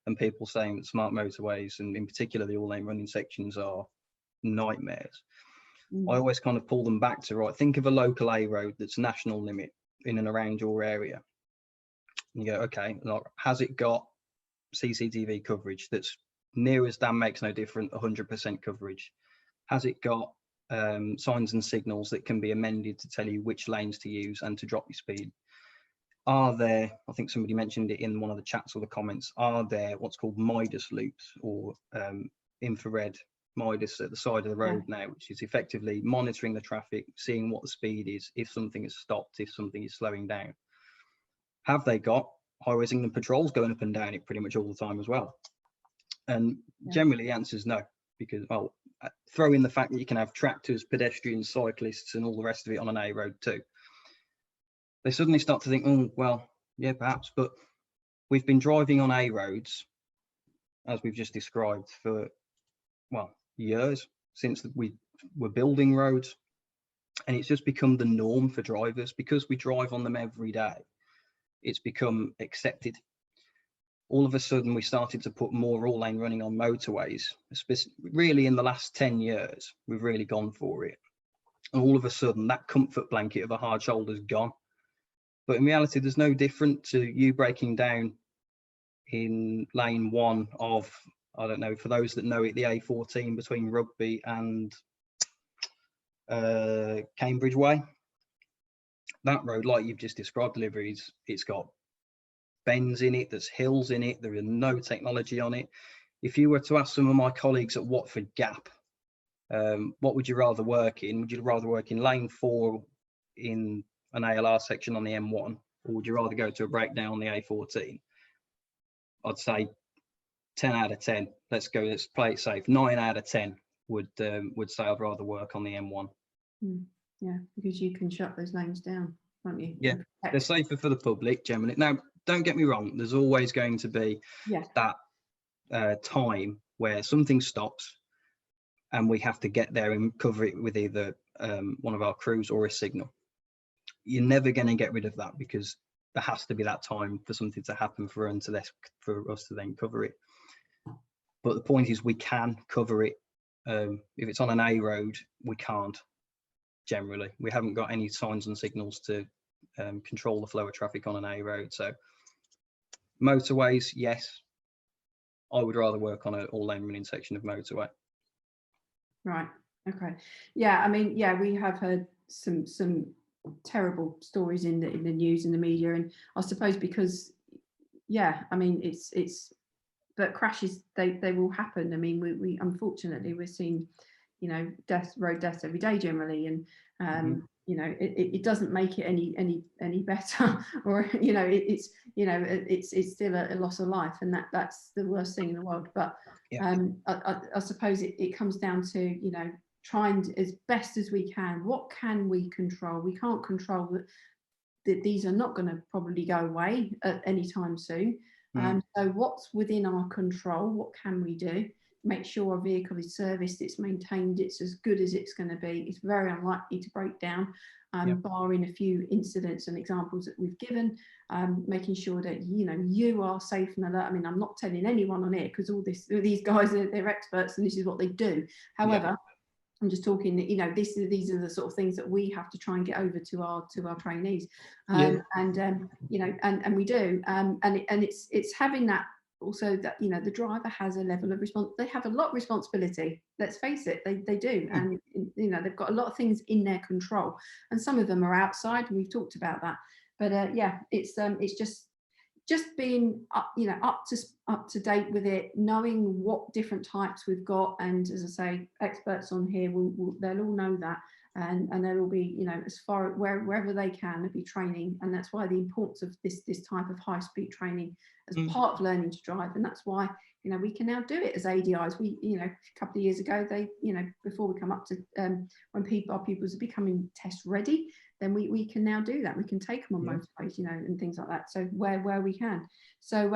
and people saying that smart motorways, and in particular the all-lane running sections, are nightmares, I always kind of pull them back to, right, think of a local A road that's national limit in and around your area. And you go, okay, like, has it got CCTV coverage that's near as damn makes no difference, 100% coverage? Has it got signs and signals that can be amended to tell you which lanes to use and to drop your speed? Are there, I think somebody mentioned it in one of the chats or the comments, are there what's called Midas loops, or infrared Midas at the side of the road now, which is effectively monitoring the traffic, seeing what the speed is, if something has stopped, if something is slowing down? Have they got Highways England patrols going up and down it pretty much all the time as well? And generally the answer is no, because, well, throw in the fact that you can have tractors, pedestrians, cyclists and all the rest of it on an A road too. They suddenly start to think, oh, well, yeah, perhaps, but we've been driving on A roads, as we've just described, for, well, years, since we were building roads. And it's just become the norm for drivers because we drive on them every day. It's become accepted. All of a sudden, we started to put more all-lane running on motorways. Really, in the last 10 years, we've really gone for it. And all of a sudden, that comfort blanket of a hard shoulder's gone. But in reality, there's no different to you breaking down in lane 1 of, I don't know, for those that know it, the A14 between Rugby and Cambridge Way. That road, like you've just described, Olivia, it's got bends in it, there's hills in it, there is no technology on it. If you were to ask some of my colleagues at Watford Gap, what would you rather work in? Would you rather work in lane 4 in an ALR section on the M1, or would you rather go to a breakdown on the A14? I'd say 10 out of 10. Let's play it safe. 9 out of 10 would say I'd rather work on the M1. Yeah, because you can shut those lanes down, can't you? Yeah, they're safer for the public generally. Now, don't get me wrong. There's always going to be that time where something stops, and we have to get there and cover it with either one of our crews or a signal. You're never going to get rid of that because there has to be that time for something to happen for us to then cover it. But the point is, we can cover it. If it's on an A road, we can't. Generally, we haven't got any signs and signals to control the flow of traffic on an A road. So motorways, yes, I would rather work on an all-lane running section of motorway. Right. Okay. Yeah. I mean, yeah, we have heard some terrible stories in the news, in the media, and I suppose because, yeah, I mean, it's but crashes, they will happen. I mean, we unfortunately we're seeing, you know, road deaths every day generally, and you know, it doesn't make it any better, or you know, it's still a loss of life, and that's the worst thing in the world. But I suppose it comes down to, you know, trying as best as we can. What can we control? We can't control that these are not going to probably go away at any time soon. So what's within our control? What can we do? Make sure our vehicle is serviced, it's maintained, it's as good as it's going to be. It's very unlikely to break down, barring a few incidents and examples that we've given. Making sure that, you know, you are safe and alert. I mean, I'm not telling anyone on here because these guys they're experts and this is what they do. However, I'm just talking, you know, these are the sort of things that we have to try and get over to our trainees, and you know, and we do, and it's having that also, that, you know, the driver has a level of response. They have a lot of responsibility. Let's face it, they do, and you know, they've got a lot of things in their control, and some of them are outside. And we've talked about that. But yeah, it's just being up to date with it, knowing what different types we've got, and as I say, experts on here they'll all know that, and they'll all be, as far wherever they can, they'll be training, and that's why the importance of this type of high speed training as part of learning to drive. And that's why we can now do it as ADIs. We a couple of years ago, they before we come up to when our pupils are becoming test ready, then we can now do that. We can take them on motorways, and things like that. So where we can. So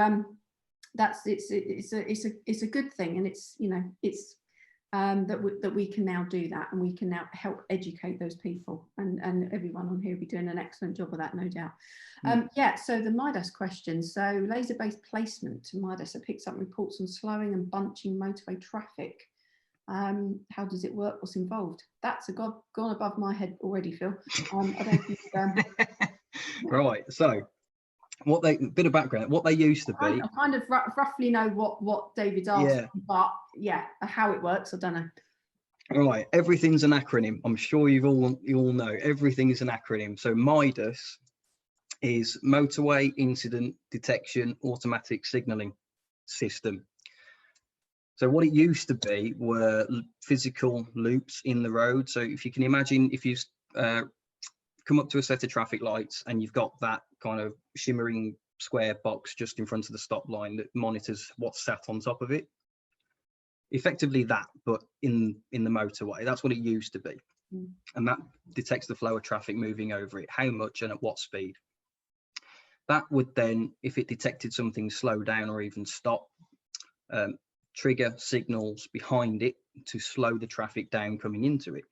it's a good thing, and it's that we can now do that, and we can now help educate those people, and everyone on here will be doing an excellent job of that, no doubt. So the Midas question. So laser-based placement to Midas picks up reports on slowing and bunching motorway traffic. How does it work? What's involved? That's gone above my head already, Phil. I don't think. Right. So, bit of background. What they used to be. I kind of roughly know what David's asking, but how it works, I don't know. Right. Everything's an acronym. I'm sure you all know. Everything is an acronym. So Midas is Motorway Incident Detection Automatic Signalling System. So what it used to be were physical loops in the road. So if you can imagine, if you come up to a set of traffic lights and you've got that kind of shimmering square box just in front of the stop line that monitors what's sat on top of it, effectively that, but in the motorway, that's what it used to be. And that detects the flow of traffic moving over it, how much and at what speed. That would then, if it detected something slow down or even stop, trigger signals behind it to slow the traffic down coming into it.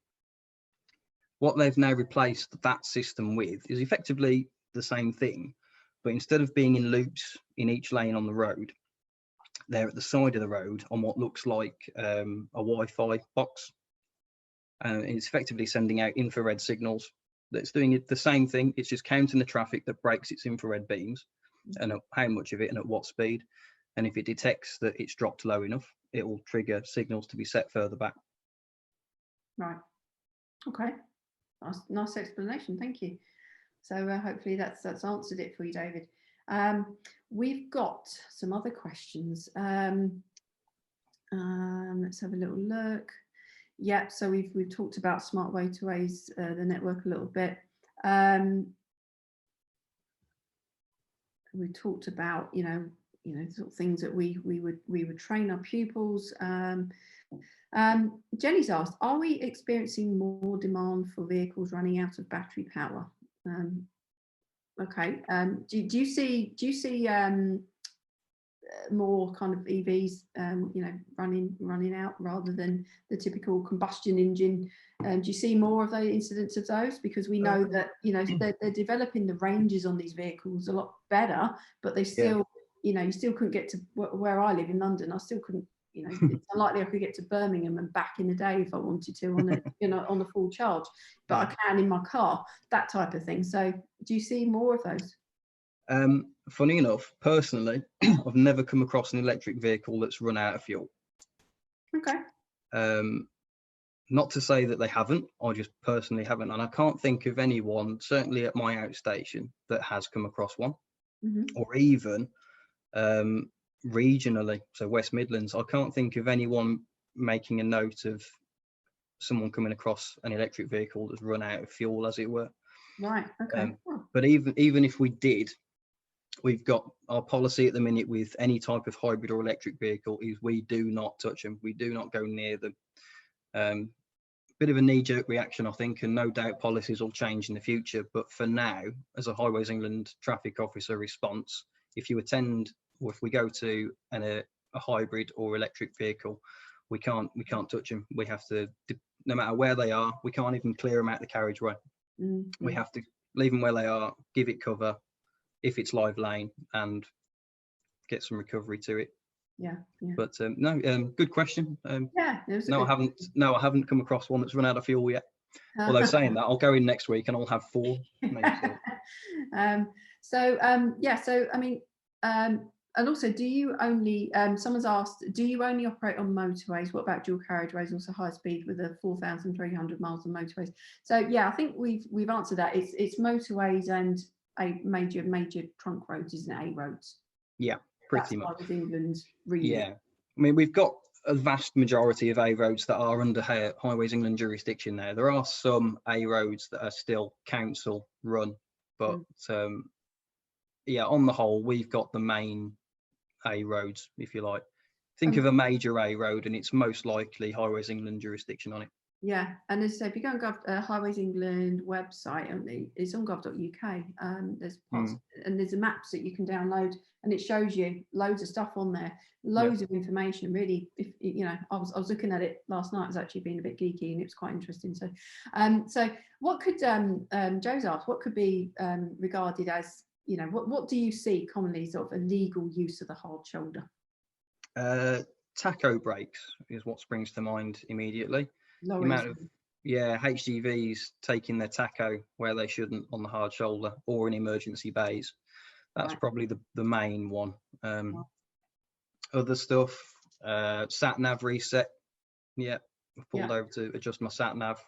What they've now replaced that system with is effectively the same thing, but instead of being in loops in each lane on the road, they're at the side of the road on what looks like a Wi-Fi box. And it's effectively sending out infrared signals. That's doing it the same thing. It's just counting the traffic that breaks its infrared beams and how much of it and at what speed. And if it detects that it's dropped low enough, it will trigger signals to be set further back. Right. Okay. Nice explanation. Thank you. So hopefully that's answered it for you, David. We've got some other questions. Let's have a little look. Yeah. So we've talked about smart motorways, the network a little bit. We talked about sort of things that we would train our pupils. Jenny's asked, are we experiencing more demand for vehicles running out of battery power? Okay. Do you see more kind of EVs running out rather than the typical combustion engine? Do you see more of those incidents of those? Because we know that they're developing the ranges on these vehicles a lot better, but they still you still couldn't get to where I live in London. I still couldn't, it's unlikely I could get to Birmingham and back in a day if I wanted to on a full charge, but I can in my car, that type of thing. So do you see more of those? Funny enough, personally, I've never come across an electric vehicle that's run out of fuel. Okay. Not to say that they haven't, I just personally haven't. And I can't think of anyone, certainly at my outstation, that has come across one. Or even regionally, so West Midlands, I can't think of anyone making a note of someone coming across an electric vehicle that's run out of fuel, as it were. Right. Okay. But even if we did, we've got our policy at the minute with any type of hybrid or electric vehicle is we do not touch them. We do not go near them. Bit of a knee-jerk reaction, I think, and no doubt policies will change in the future. But for now, as a Highways England traffic officer response, if you attend or if we go to a hybrid or electric vehicle, we can't touch them. We have to, no matter where they are, we can't even clear them out the carriageway. We have to leave them where they are, give it cover if it's live lane, and get some recovery to it. Yeah. But no, good question. No, I haven't come across one that's run out of fuel yet. Although saying that, I'll go in next week and I'll have 4. So I mean, and also, do you only? Someone's asked, do you only operate on motorways? What about dual carriageways, also high speed with a 4,300 miles on motorways? So yeah, I think we've answered that. It's motorways and major trunk roads, isn't it? A roads. Yeah, pretty much. That's England, really. Yeah, I mean, we've got a vast majority of A roads that are under Highways England jurisdiction there. There are some A roads that are still council run, but yeah, on the whole, we've got the main A roads, if you like. Think of a major A road and it's most likely Highways England jurisdiction on it. Yeah, and as I say, if you go on Highways England website, it's on gov.uk. There's parts, and there's maps that you can download, and it shows you loads of stuff on there, loads of information. Really, if you know, I was looking at it last night. I was actually being a bit geeky, and it was quite interesting. So, so what could Joe's asked? What could be regarded as, you know, what do you see commonly sort of a legal use of the hard shoulder? Tacho brakes is what springs to mind immediately. The amount of HGVs taking their tacho where they shouldn't on the hard shoulder or in emergency bays. That's probably the main one. Other stuff, sat nav reset. Yeah, I've pulled over to adjust my sat nav.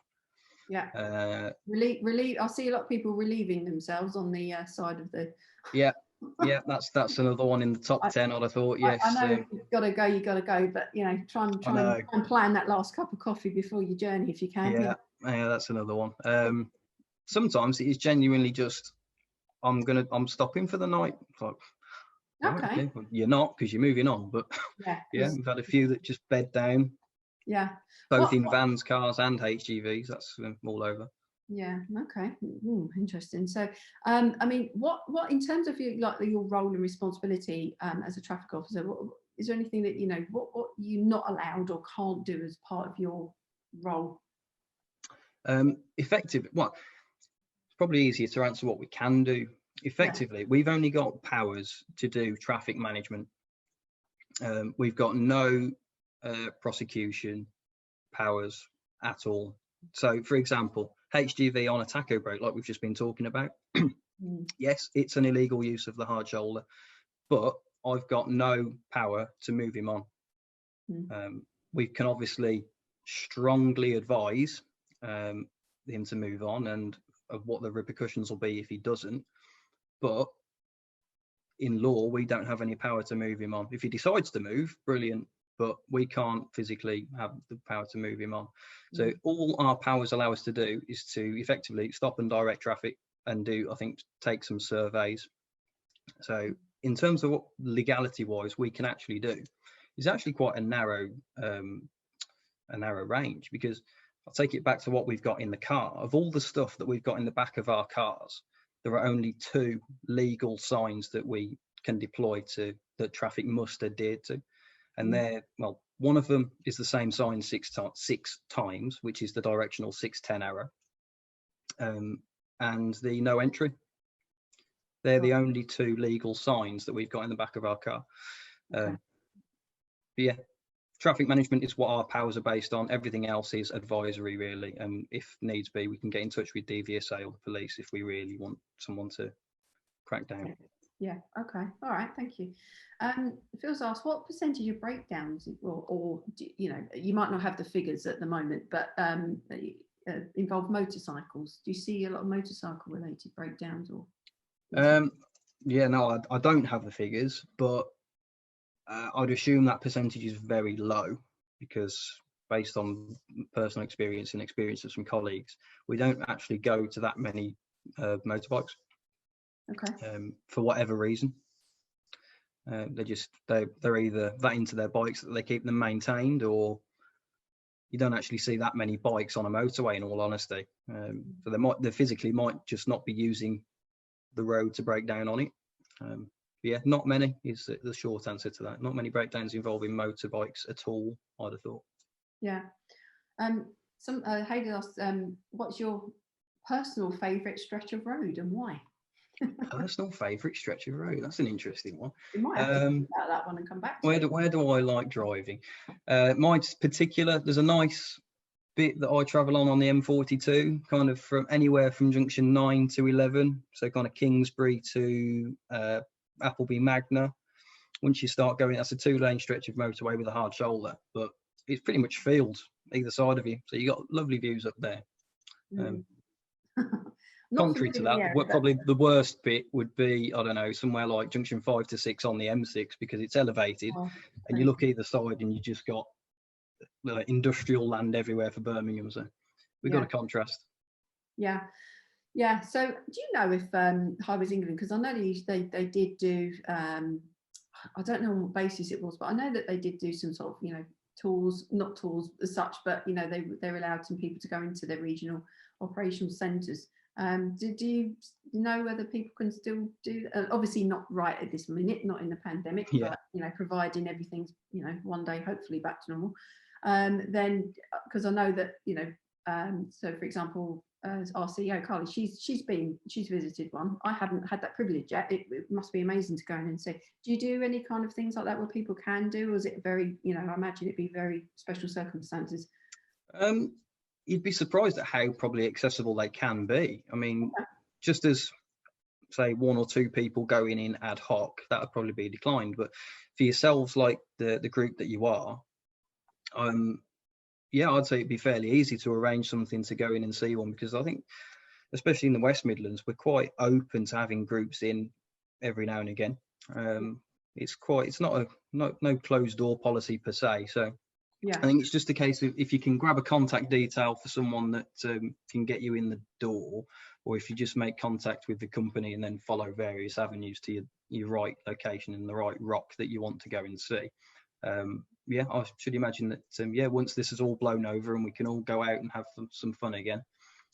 Yeah. Relieve. I see a lot of people relieving themselves on the side of the. Yeah. Yeah, that's another one in the top 10. I'd have thought. Yes, I know you've got to go, but you know, try and plan that last cup of coffee before your journey if you can. Yeah, that's another one. Sometimes it is genuinely just I'm stopping for the night. It's like, okay, well, you're not, because you're moving on, but yeah, we've had a few that just bed down. Yeah, both in vans, cars, and HGVs. That's all over. Yeah. Okay. Interesting. So, I mean, what in terms of your role and responsibility as a traffic officer, is there anything that, you know, what you're not allowed or can't do as part of your role? Effective. Well, it's probably easier to answer what we can do. Effectively, we've only got powers to do traffic management. We've got no prosecution powers at all. So, for example, HGV on a tacho brake, like we've just been talking about, yes, it's an illegal use of the hard shoulder, but I've got no power to move him on. We can obviously strongly advise him to move on and of what the repercussions will be if he doesn't, but in law, we don't have any power to move him on. If he decides to move, brilliant, but we can't physically have the power to move him on. So all our powers allow us to do is to effectively stop and direct traffic and take some surveys. So in terms of what legality wise we can actually do, is actually quite a narrow range, because I'll take it back to what we've got in the car. Of all the stuff that we've got in the back of our cars, there are only 2 legal signs that we can deploy that traffic must adhere to. And one of them is the same sign 6 times, which is the directional 610 arrow, and the no entry. They're the only 2 legal signs that we've got in the back of our car. But yeah, traffic management is what our powers are based on. Everything else is advisory, really. And if needs be, we can get in touch with DVSA or the police if we really want someone to crack down. Yeah. Okay. All right. Thank you. Phil's asked, what percentage of breakdowns, or you know, you might not have the figures at the moment, but involve motorcycles? Do you see a lot of motorcycle-related breakdowns? Or yeah, no, I don't have the figures, but I'd assume that percentage is very low, because based on personal experience and experience of some colleagues, we don't actually go to that many motorbikes. Okay. For whatever reason, they're either that into their bikes that they keep them maintained, or you don't actually see that many bikes on a motorway, in all honesty. So they physically might just not be using the road to break down on it. Yeah, not many is the short answer to that. Not many breakdowns involving motorbikes at all, I'd have thought. Yeah. Hayden asked, what's your personal favourite stretch of road and why? Personal favourite stretch of road? That's an interesting one. We might have to think about that one and come back to it. Where do I like driving? My particular, there's a nice bit that I travel on the M42, kind of from anywhere from junction 9 to 11, so kind of Kingsbury to Appleby Magna. Once you start going, that's a 2-lane stretch of motorway with a hard shoulder, but it's pretty much fields either side of you, so you got lovely views up there. contrary to that, area, what probably the worst bit would be, I don't know, somewhere like junction 5 to 6 on the M6, because it's elevated, and you look either side and you just got industrial land everywhere for Birmingham. So we've got a contrast. Yeah. Yeah. So do you know if Highways England, because I know they did do, I don't know on what basis it was, but I know that they did do some sort of, tours, not tours as such, but they're allowed some people to go into their regional operational centres. Do you know whether people can still do obviously not right at this minute, not in the pandemic, but providing everything's one day hopefully back to normal, then because I know that so for example, our CEO Carly, she's visited one. I haven't had that privilege yet. It must be amazing to go in and see. Do you do any kind of things like that where people can do, or is it very, I imagine it'd be very special circumstances? You'd be surprised at how probably accessible they can be. I mean, just as say 1 or 2 people going in ad hoc, that would probably be declined. But for yourselves, like the group that you are, I'd say it'd be fairly easy to arrange something to go in and see one, because I think, especially in the West Midlands, we're quite open to having groups in every now and again. It's not no closed door policy per se. So I think it's just a case of if you can grab a contact detail for someone that can get you in the door, or if you just make contact with the company and then follow various avenues to your right location and the right rock that you want to go and see. I should imagine that once this is all blown over and we can all go out and have some fun again.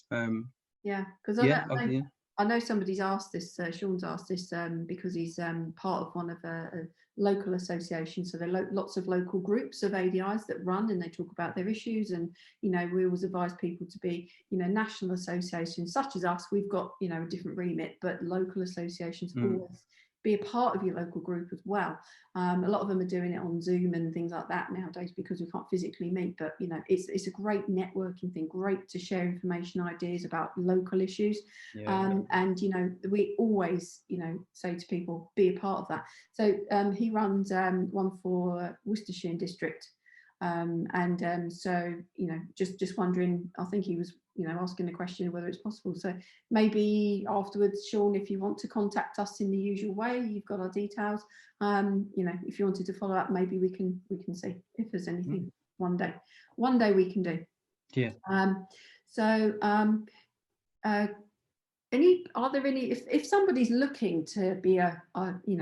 Because I know somebody's asked this, Sean's asked this, because he's part of one of a local association. So there are lots of local groups of ADIs that run and they talk about their issues. And, we always advise people to be, national associations such as us. We've got, a different remit, but local associations always be a part of your local group as well. A lot of them are doing it on Zoom and things like that nowadays because we can't physically meet, but it's a great networking thing, great to share information, ideas about local issues. And we always say to people, be a part of that. So he runs one for Worcestershire district, so just wondering, I think he was asking the question whether it's possible. So maybe afterwards, Sean, if you want to contact us in the usual way, you've got our details. If you wanted to follow up, maybe we can see if there's anything one day we can do. Are there any, if somebody's looking to be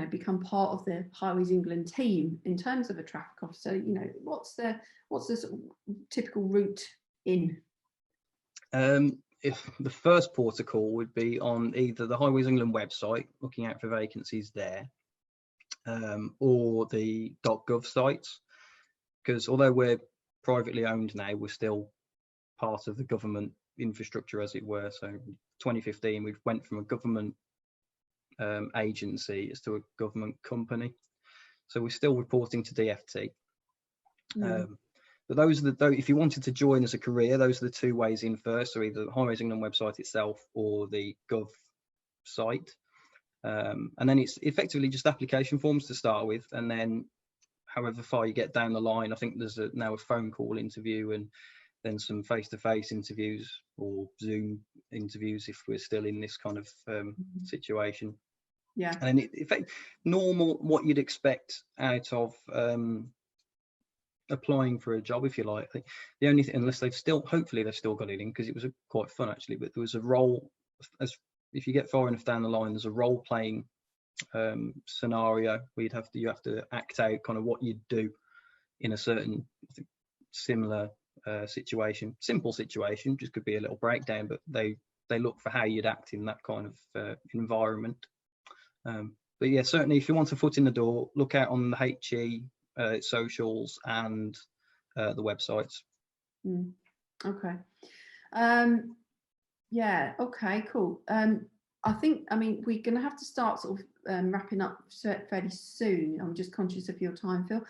become part of the Highways England team in terms of a traffic officer, what's the sort of typical route in? If the first port of call would be on either the Highways England website, looking out for vacancies there, or the .gov sites, because although we're privately owned now, we're still part of the government infrastructure, as it were. So 2015 we went from a government agency to a government company, so we're still reporting to DFT. But those are if you wanted to join as a career, those are the 2 ways in first, so either the Highways England website itself or the gov site, and then it's effectively just application forms to start with, and then however far you get down the line, I think there's now a phone call interview and then some face-to-face interviews or Zoom interviews if we're still in this kind of situation. And in fact, normal, what you'd expect out of applying for a job, if you like. The only thing, unless hopefully they've still got it in, because it was quite fun actually, but there was a role, as if you get far enough down the line, there's a role-playing scenario where you have to act out kind of what you'd do in a certain similar situation, simple situation, just could be a little breakdown, but they look for how you'd act in that kind of environment. But yeah, certainly if you want a foot in the door, look out on the HE socials and the websites. Okay. Okay, cool. I mean we're going to have to start sort of wrapping up fairly soon. I'm just conscious of your time, Phil.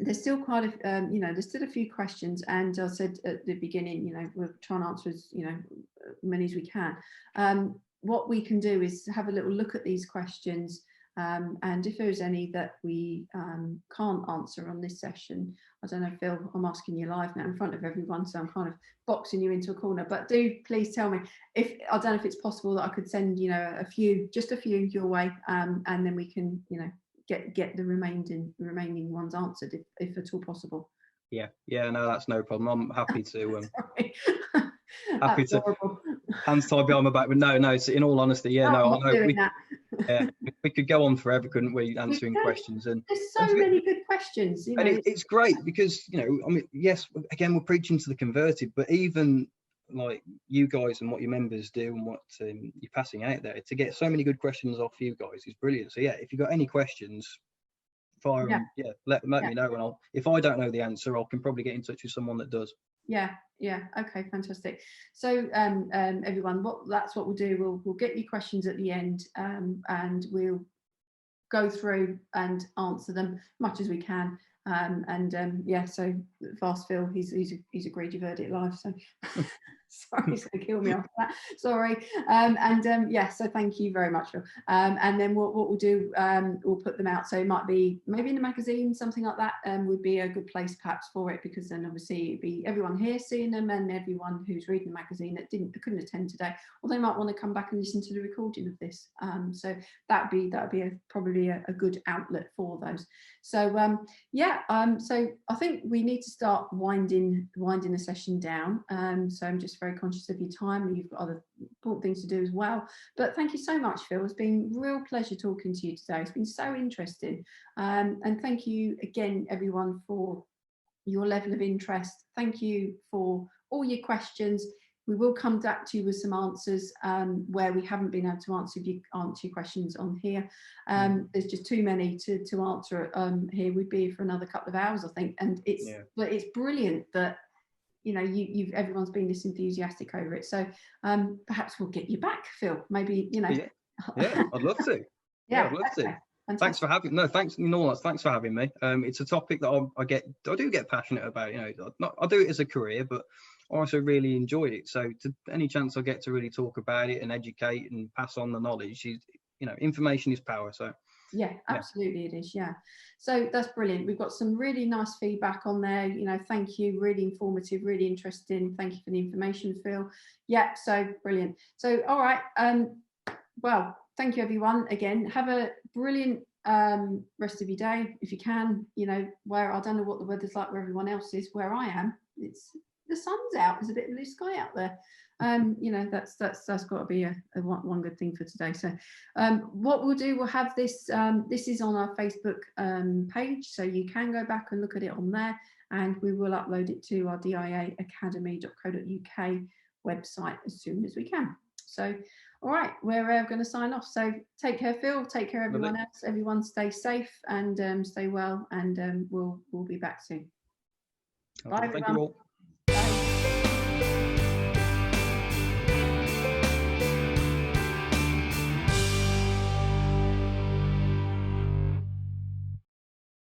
There's still quite a there's still a few questions, and I said at the beginning, we'll try and answer as many as we can. What we can do is have a little look at these questions, And if there's any that we can't answer on this session, I don't know, Phil, I'm asking you live now in front of everyone, so I'm kind of boxing you into a corner, but do please tell me if, I don't know if it's possible that I could send, you know, just a few your way, and then we can, you know, get the remaining ones answered if at all possible. Yeah, no, that's no problem. I'm happy to Sorry. happy That's to horrible. hands tied behind my back, but no, so in all honesty, yeah, no, I know we could go on forever, couldn't we, answering questions, and there's so many good questions, you know. And it's great because, you know, I mean, yes, again, we're preaching to the converted, but even like you guys and what your members do and what you're passing out there, to get so many good questions off you guys is brilliant. So yeah, if you've got any questions, fire them, let me know, and if I don't know the answer, I can probably get in touch with someone that does. Yeah, okay, fantastic. So everyone, that's what we'll do. We'll get your questions at the end, and we'll go through and answer them much as we can. So Fast Phil, he's agreed, you've heard it live, so sorry, he's going to kill me after that, sorry. So thank you very much, Phil. And then what we'll do, we'll put them out, so it might be maybe in a magazine, something like that, would be a good place perhaps for it, because then obviously it'd be everyone here seeing them, and everyone who's reading the magazine that couldn't attend today, or they might want to come back and listen to the recording of this, so that'd be probably a good outlet for those. So so I think we need to start winding the session down. So I'm just very conscious of your time, and you've got other important things to do as well. But thank you so much, Phil. It's been a real pleasure talking to you today. It's been so interesting. And thank you again, everyone, for your level of interest. Thank you for all your questions. We will come back to you with some answers where we haven't been able to answer your questions on here. There's just too many to answer here. We'd be here for another couple of hours, I think. And but it's brilliant that, you know, everyone's been this enthusiastic over it. So perhaps we'll get you back, Phil. Maybe, you know. Yeah, I'd love to. I'd love to. Fantastic. Thanks for having. No, thanks. Thanks for having me. It's a topic that I do get passionate about. You know, I do it as a career, but I also really enjoy it. So, any chance I get to really talk about it and educate and pass on the knowledge, you know, information is power. So. Yeah, absolutely, it is. Yeah, so that's brilliant. We've got some really nice feedback on there. You know, thank you. Really informative, really interesting. Thank you for the information, Phil. Yeah, so brilliant. So, all right. Well, thank you, everyone. Again, have a brilliant rest of your day if you can. You know, where I don't know what the weather's like where everyone else is. Where I am, the sun's out. There's a bit of blue sky out there. You know, that's got to be a one good thing for today. So what we'll do, we'll have this this is on our Facebook page, so you can go back and look at it on there, and we will upload it to our diaacademy.co.uk website as soon as we can. So all right, we're going to sign off. So take care, Phil, take care everyone else, everyone stay safe and stay well, and we'll be back soon. Bye everyone. Thank you all. Bye.